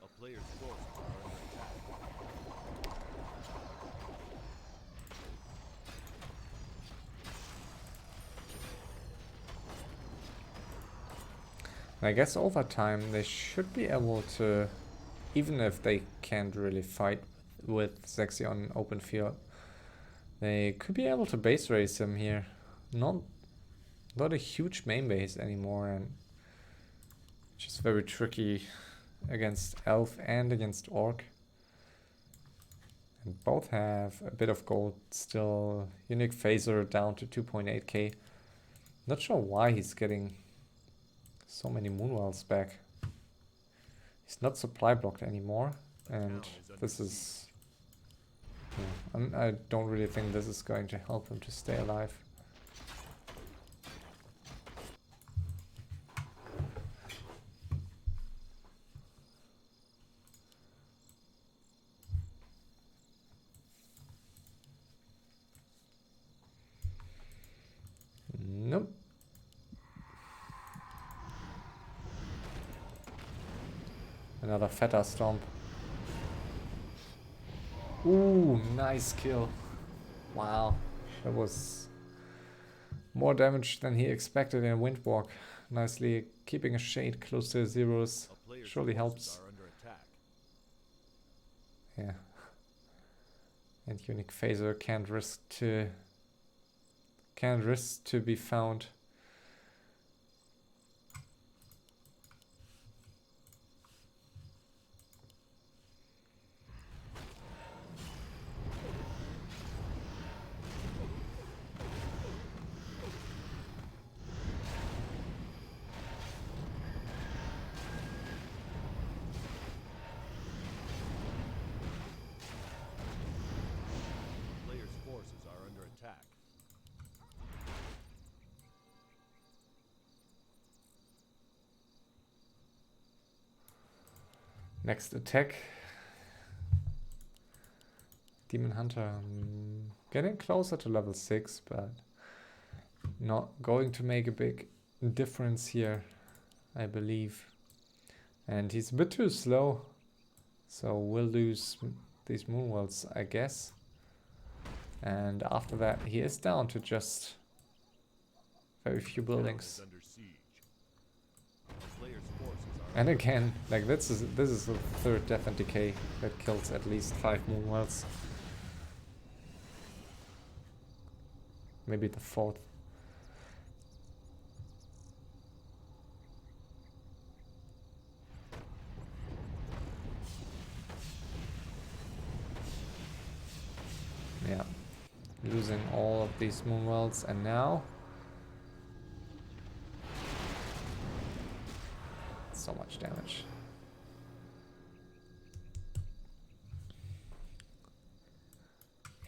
A player's forces are under attack. I guess over time they should be able to, even if they can't really fight with Seksi on open field, they could be able to base race him here. Not a huge main base anymore, and just very tricky against Elf and against Orc. And both have a bit of gold still. Uniqfazer down to 2.8k. Not sure why he's getting so many Moonwells back. He's not supply blocked anymore, and this is... Yeah, I don't really think this is going to help him to stay alive. Nope. Another Feta Stomp. Ooh, nice kill. Wow. That was more damage than he expected in a Windwalk. Nicely keeping a shade close to the zeros. player's surely forces helps. are under attack. Yeah. And Uniqfazer can't risk to be found. Player's forces are under attack. Next attack. Demon Hunter getting closer to level 6, but not going to make a big difference here, I believe. And he's a bit too slow, so we'll lose these Moonwells, I guess. And after that, he is down to just very few buildings. Town is under siege. The player's forces are And again, like this is the third Death and Decay that kills at least 5 Moonwells. Maybe the 4th. Yeah. Losing all of these Moonwells, and now so much damage.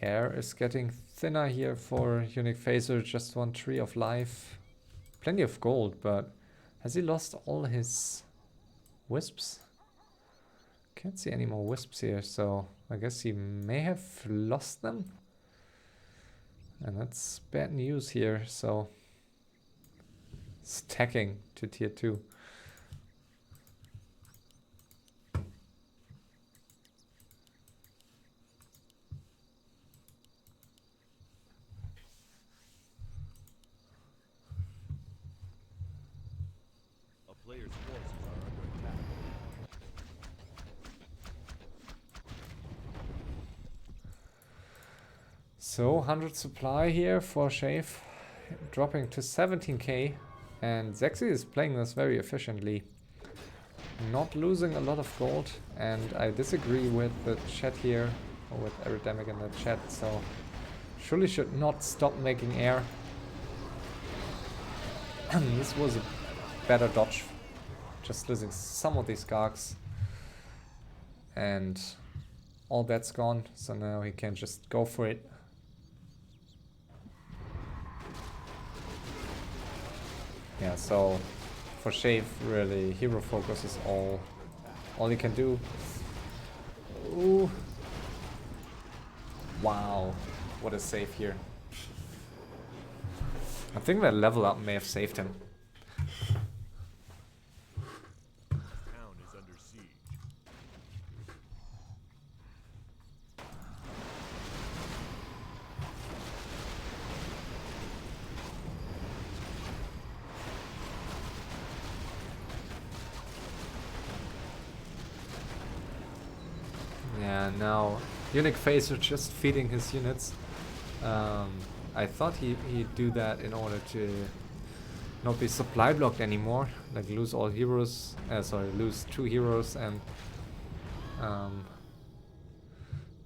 Air is getting thinner here for Uniqfazer, just 1 tree of life. Plenty of gold, but has he lost all his wisps? Can't see any more wisps here, so I guess he may have lost them. And that's bad news here, so stacking to tier 2. A player's forces are under attack. So 100 supply here for Shave, dropping to 17k, and Seksi is playing this very efficiently, not losing a lot of gold. And I disagree with the chat here, or with Aerodemic in the chat, so surely should not stop making air. This was a better dodge, just losing some of these Gargs, and all that's gone, so now he can just go for it. Yeah, so for Shave, really, hero focus is all he can do. Ooh. Wow, what a save here. I think that level up may have saved him. Town is under siege. Yeah, now Uniqfazer just feeding his units. I thought he'd do that in order to not be supply blocked anymore, like lose all heroes, lose 2 heroes and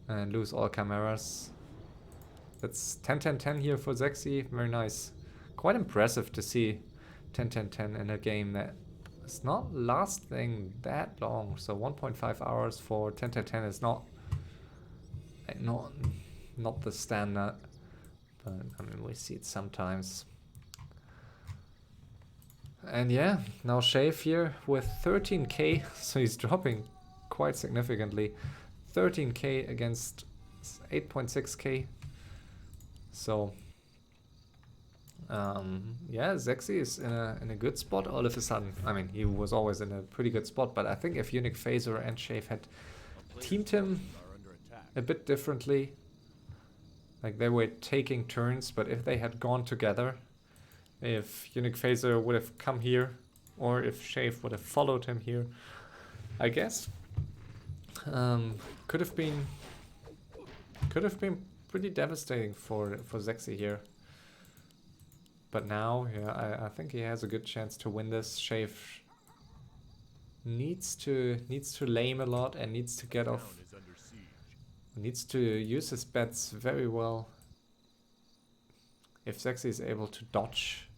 lose all chimeras. That's 10-10-10 here for Seksi, very nice. Quite impressive to see 10-10-10 in a game that is not lasting that long. So 1.5 hours for 10-10-10 is not the standard, but I mean, we see it sometimes. And yeah, now Shave here with 13k, so he's dropping quite significantly. 13k against 8.6k. So yeah, Seksi is in a good spot all of a sudden. I mean, he was always in a pretty good spot, but I think if Uniqfazer and Shave had teamed him a bit differently, like they were taking turns, but if they had gone together, if Uniqfazer would have come here, or if Shave would have followed him here, I guess. Could have been pretty devastating for Seksi here. But now, yeah, I think he has a good chance to win this. Shave needs to lame a lot and needs to get off. Needs to use his bets very well. If Seksi is able to dodge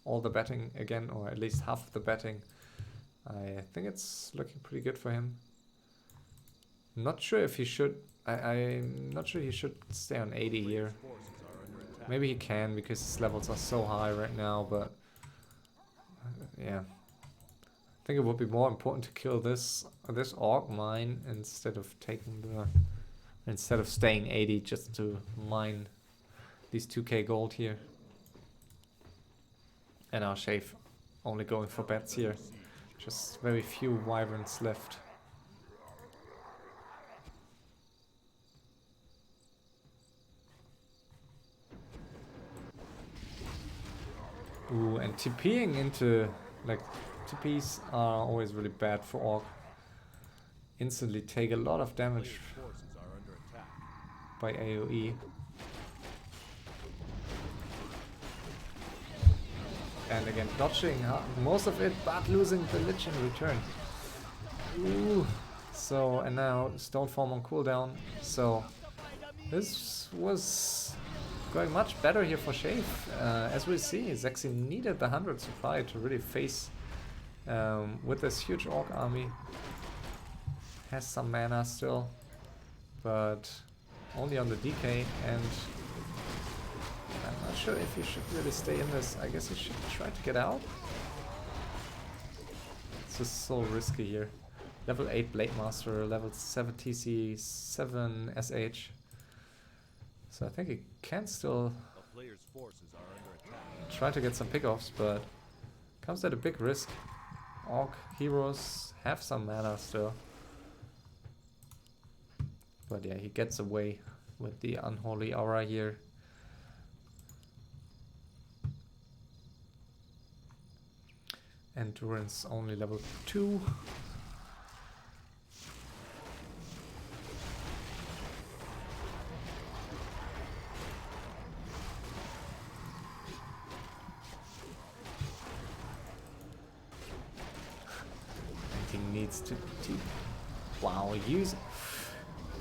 all the betting again, or at least half of the betting, I think it's looking pretty good for him. Not sure if he should. I'm not sure he should stay on 80 here. Maybe he can because his levels are so high right now, but yeah. I think it would be more important to kill this orc mine instead of staying 80 just to mine these 2k gold here. And our Shave only going for bets here. Just very few wyverns left. Ooh, and TPing into, like, TPs are always really bad for Orc. Instantly take a lot of damage by AoE. And again, dodging most of it, but losing the Lich in return. Ooh. So, and now Stone Form on cooldown. So, this was going much better here for Shave. As we see, Seksi needed the 100 supply to really face with this huge Orc army. Has some mana still, but only on the DK, and I'm not sure if he should really stay in this. I guess he should try to get out. It's just so risky here. Level 8 Blade Master, level 7 TC, 7 SH. So I think he can still try to get some pickoffs, but comes at a big risk. Orc heroes have some mana still. But yeah, he gets away with the Unholy Aura here. Endurance only level 2. And he needs to wow, use.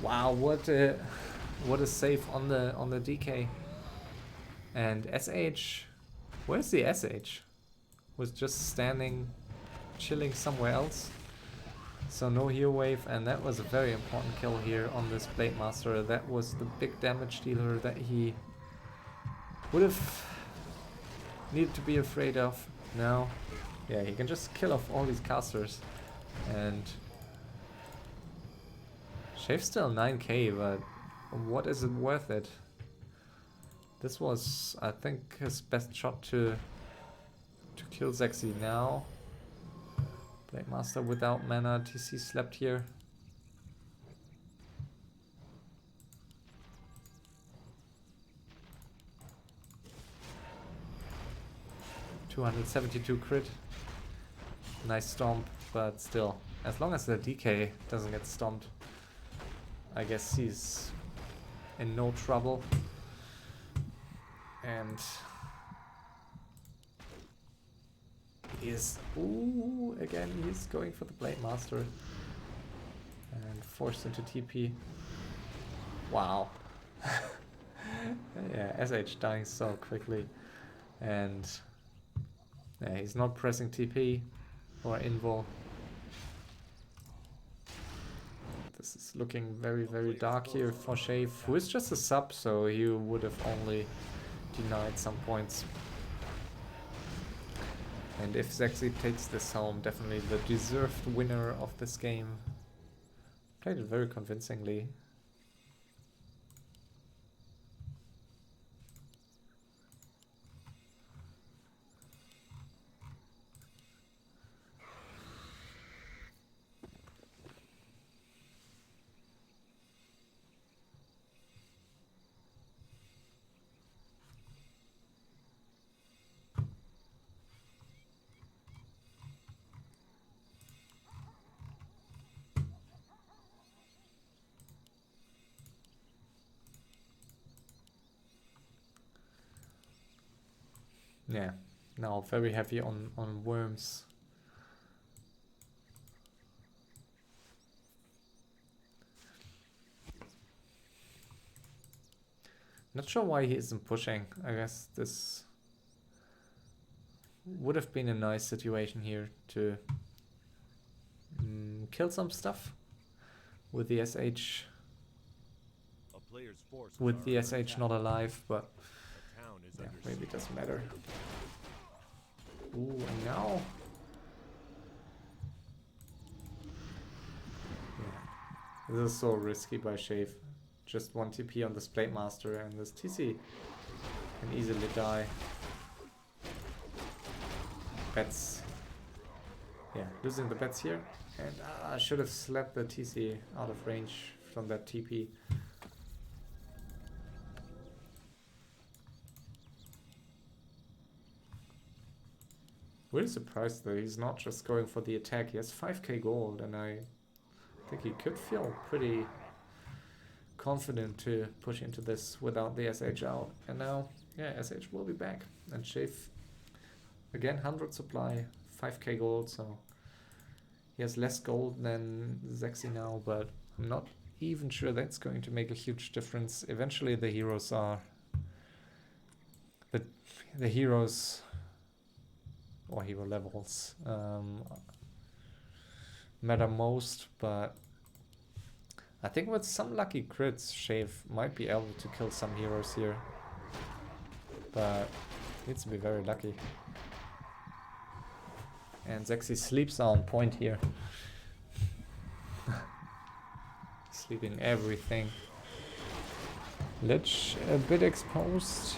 Wow, what a save on the DK. And SH, where's the SH? Was just standing, chilling somewhere else. So no heal wave, and that was a very important kill here on this Blade Master. That was the big damage dealer that he would have needed to be afraid of. Now, yeah, he can just kill off all these casters. And Shave's still 9k, but what is it worth it? This was, I think, his best shot to kill Seksi now. Blade Master without mana, TC slept here. $272 crit. Nice stomp, but still, as long as the DK doesn't get stomped, I guess he's in no trouble. And ooh, again, he's going for the Blade Master and forced into TP. Wow. Yeah, SH dying so quickly, and yeah, he's not pressing TP or Invo. This is looking very, very dark here for Shave, who is just a sub, so he would have only denied some points. And if Seksi takes this home, definitely the deserved winner of this game. Played it very convincingly. Yeah, now very heavy on worms. Not sure why he isn't pushing. I guess this would have been a nice situation here to kill some stuff with the SH. With the SH not alive, but yeah, maybe it doesn't matter. Ooh, and now... Yeah. This is so risky by Shave. Just one TP on this Blade Master and this TC can easily die. Bets. Yeah, losing the bets here. And I should have slapped the TC out of range from that TP. Really surprised that he's not just going for the attack. He has 5k gold and I think he could feel pretty confident to push into this without the SH out. And now, yeah, SH will be back. And Shave, again, 100 supply, 5k gold, so he has less gold than Seksi now, but I'm not even sure that's going to make a huge difference. Eventually the heroes are... The heroes... or hero levels matter most, but I think with some lucky crits, Shave might be able to kill some heroes here, but needs to be very lucky. And Seksi sleeps on point here. Sleeping everything. Lich a bit exposed.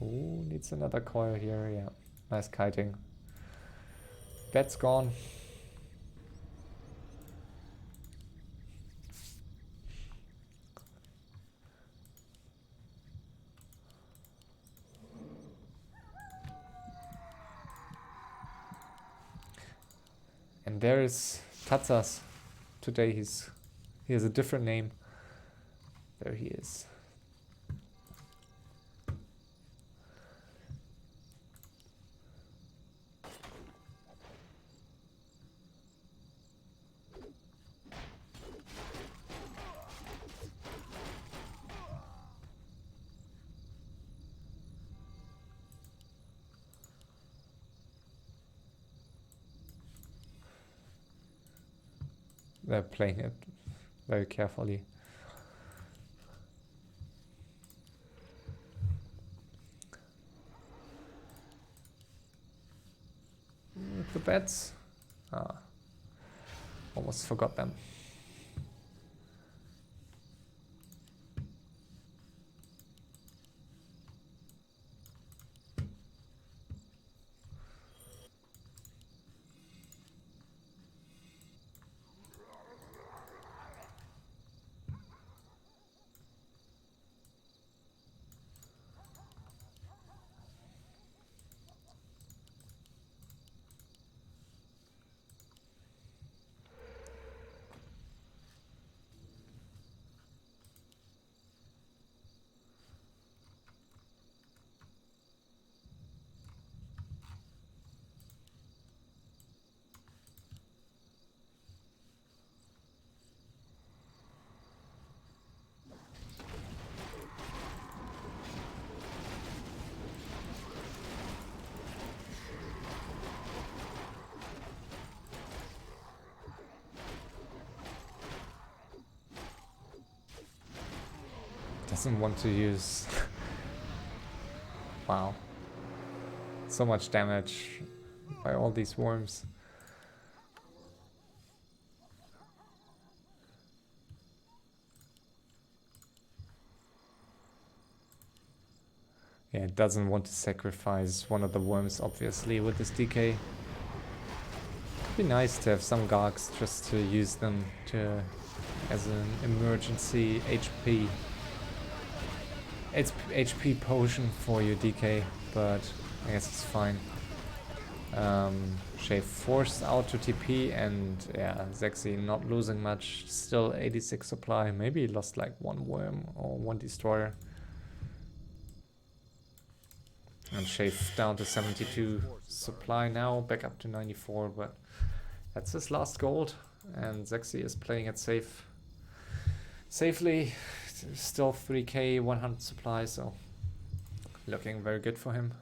Ooh, needs another coil here, yeah. Nice kiting. Bet's gone. And there is Tatsas. Today he has a different name. There he is. They're playing it very carefully. The bets. Almost forgot them. Doesn't want to use... Wow. So much damage by all these worms. Yeah, it doesn't want to sacrifice one of the worms, obviously, with this DK. Could be nice to have some Gargs just to use them to as an emergency HP. It's HP potion for your DK, but I guess it's fine. Shave forced out to TP, and yeah, Seksi not losing much. Still 86 supply. Maybe he lost like one worm or one destroyer. And Shave down to 72 supply now, back up to 94, but that's his last gold. And Seksi is playing it safely. Still 3k, 100 supply, so looking very good for him.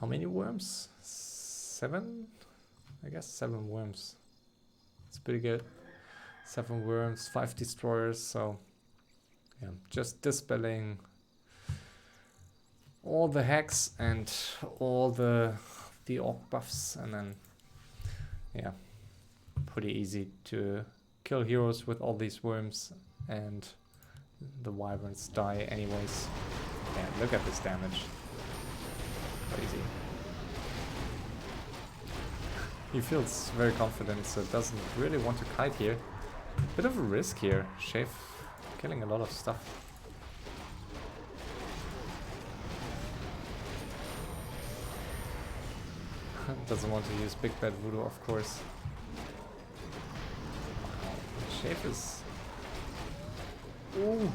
How many worms? 7? I guess 7 worms. It's pretty good. 7 worms, 5 destroyers, so yeah, just dispelling all the hacks and all the orc buffs, and then yeah, pretty easy to kill heroes with all these worms, and the wyverns die anyways. Yeah, look at this damage. Crazy. He feels very confident, so doesn't really want to kite here. Bit of a risk here. Shave killing a lot of stuff. Doesn't want to use Big Bad Voodoo, of course. Shave is... Ooh!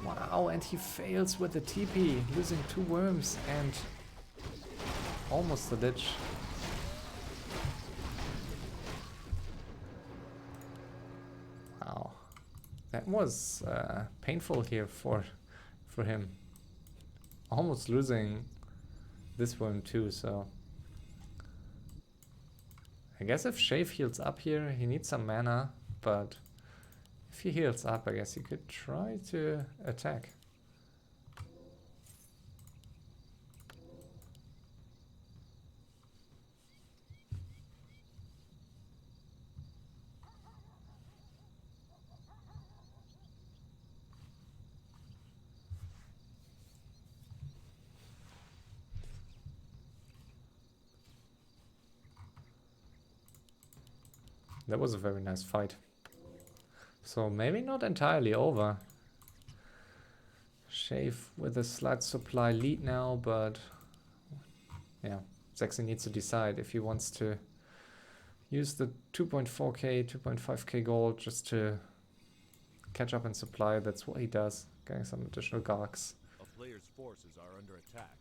Wow, and he fails with the TP, losing 2 worms and almost the ditch. Wow, that was painful here for him. Almost losing this worm too, so I guess if Shave heals up here, he needs some mana, but if he heals up, I guess he could try to attack. That was a very nice fight. So maybe not entirely over. Shave with a slight supply lead now, but yeah, Seksi needs to decide if he wants to use the 2.4k, 2.5k gold just to catch up in supply. That's what he does, getting some additional garks. A player's forces are under attack.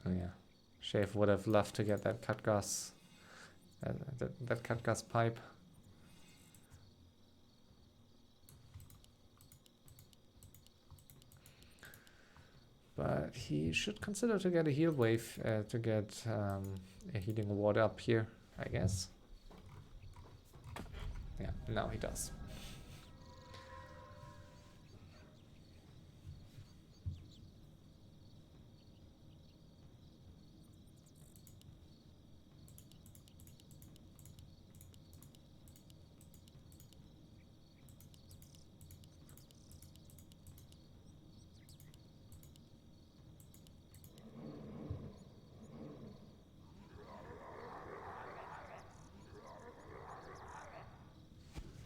Oh yeah, Shave would have loved to get that cut gas, that cut gas pipe. But he should consider to get a heal wave, to get a healing ward up here, I guess. Yeah, now he does.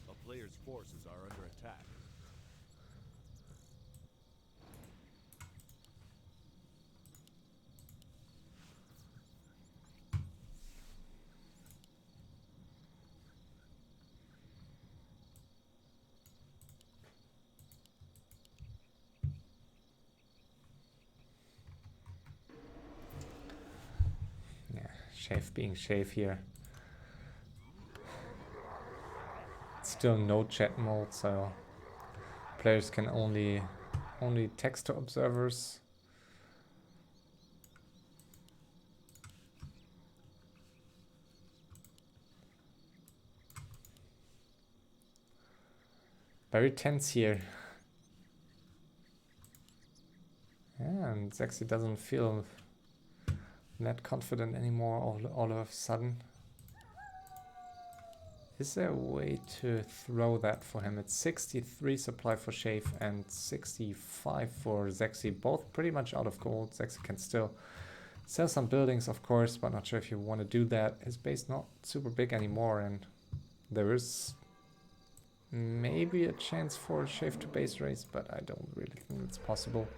A player's forces are under attack. Yeah, Shave being Shave here. still no chat mode, so players can only text to observers. Very tense here. Yeah, and Seksi doesn't feel that confident anymore all of a sudden. Is there a way to throw that for him? It's 63 supply for Shave and 65 for Seksi, both pretty much out of gold. Seksi can still sell some buildings, of course, but not sure if you want to do that. His base not super big anymore, and there is maybe a chance for Shave to base raise, but I don't really think it's possible.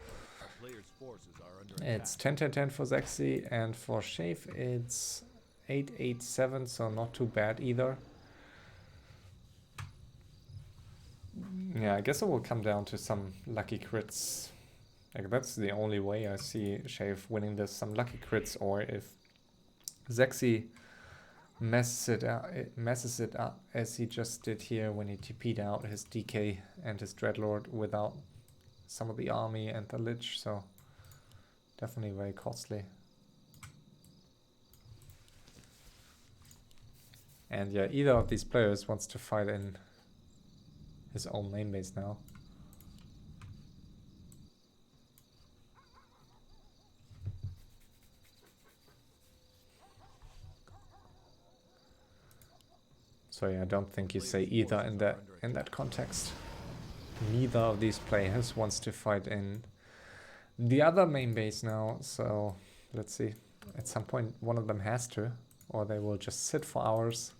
Players' forces are under It's attack. 10-10-10 for Seksi, and for Shave it's 8-8-7, so not too bad either. Yeah, I guess it will come down to some lucky crits. Like, that's the only way I see Shave winning this, some lucky crits, or if Seksi messes it up as he just did here when he TP'd out his DK and his Dreadlord without some of the army and the Lich, so definitely very costly. And yeah, either of these players wants to fight in his own main base now. So yeah, I don't think you say either in that context. Neither of these players wants to fight in the other main base now, so let's see. At some point one of them has to, or they will just sit for hours.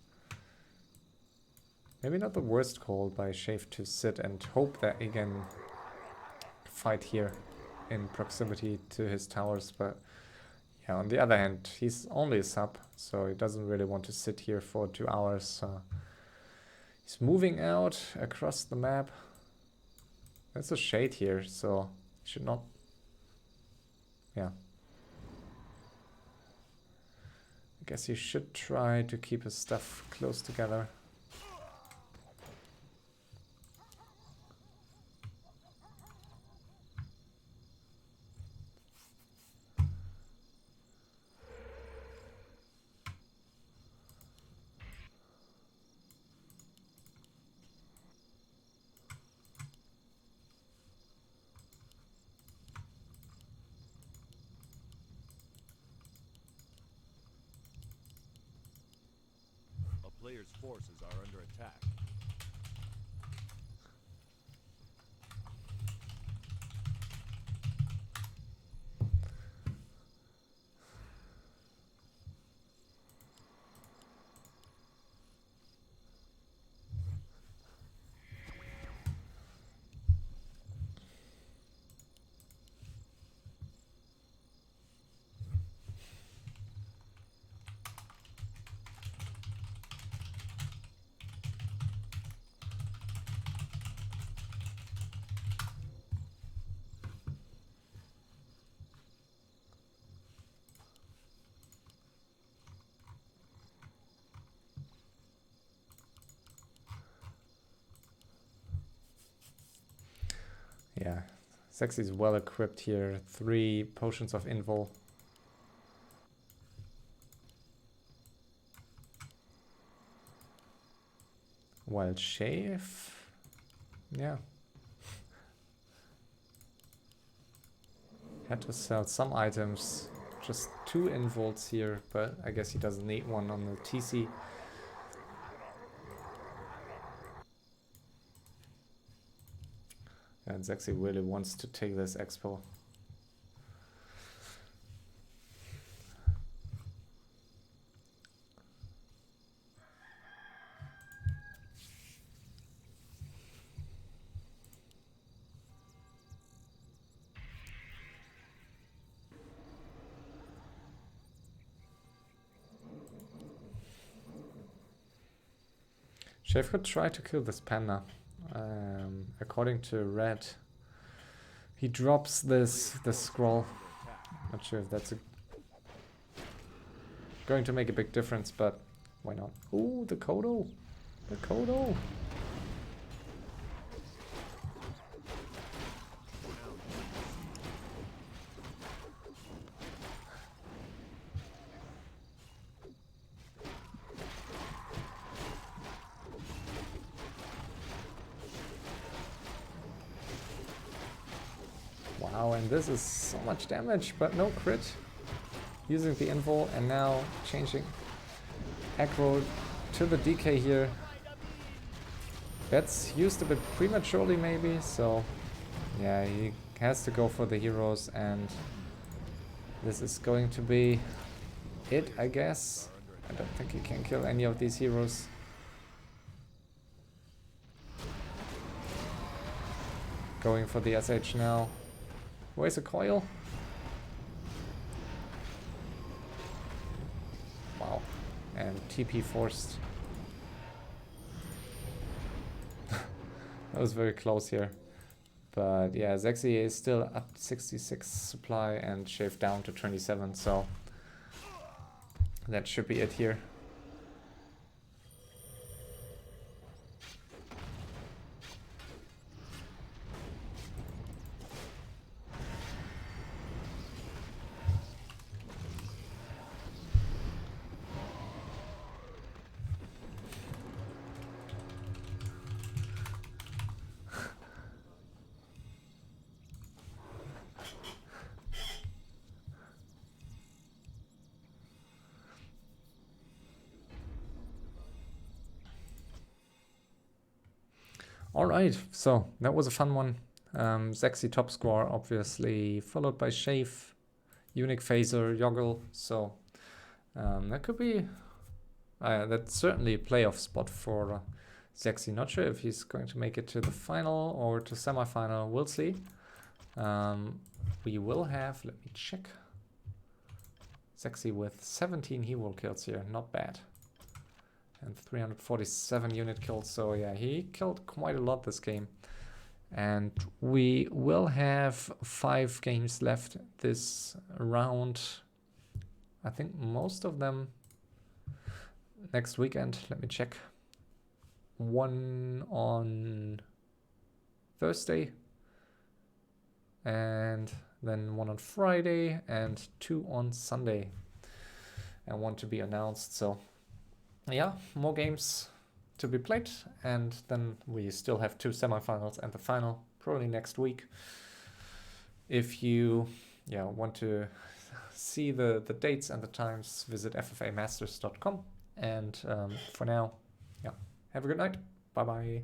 Maybe not the worst call by Shave to sit and hope that he can fight here in proximity to his towers, but yeah, on the other hand, he's only a sub, so he doesn't really want to sit here for 2 hours. So he's moving out across the map. There's a shade here, so he should not... Yeah. I guess he should try to keep his stuff close together. A player's forces are under attack. Yeah, Seksi is well equipped here. 3 potions of invul. While Shave... Yeah. Had to sell some items. Just 2 invuls here, but I guess he doesn't need one on the TC. And Seksi really wants to take this expo. Chef could try to kill this panda. According to Red, he drops this scroll. Not sure if that's going to make a big difference, but why not? Ooh, the Kodo! The Kodo! Wow, and this is so much damage, but no crit. Using the invul and now changing aggro to the DK here. That's used a bit prematurely maybe, so yeah, he has to go for the heroes, and this is going to be it, I guess. I don't think he can kill any of these heroes. Going for the SH now. Where's the coil? Wow. And TP forced. That was very close here. But yeah, Seksi is still up 66 supply and shaved down to 27, so that should be it here. Alright, so that was a fun one. Seksi top score, obviously, followed by Shave, Uniqfazer, Joggel, so that could be, that's certainly a playoff spot for Seksi. Not sure if he's going to make it to the final or to semi-final, we'll see. We will have, let me check, Seksi with 17 hero kills here, not bad. And 347 unit kills, so yeah, he killed quite a lot this game. And we will have 5 games left this round. I think most of them next weekend. Let me check. 1 on Thursday, and then 1 on Friday, and 2 on Sunday, and 1 to be announced. So yeah, more games to be played, and then we still have 2 semifinals and the final probably next week. If you want to see the dates and the times, visit ffamasters.com. And for now, yeah, have a good night. Bye bye.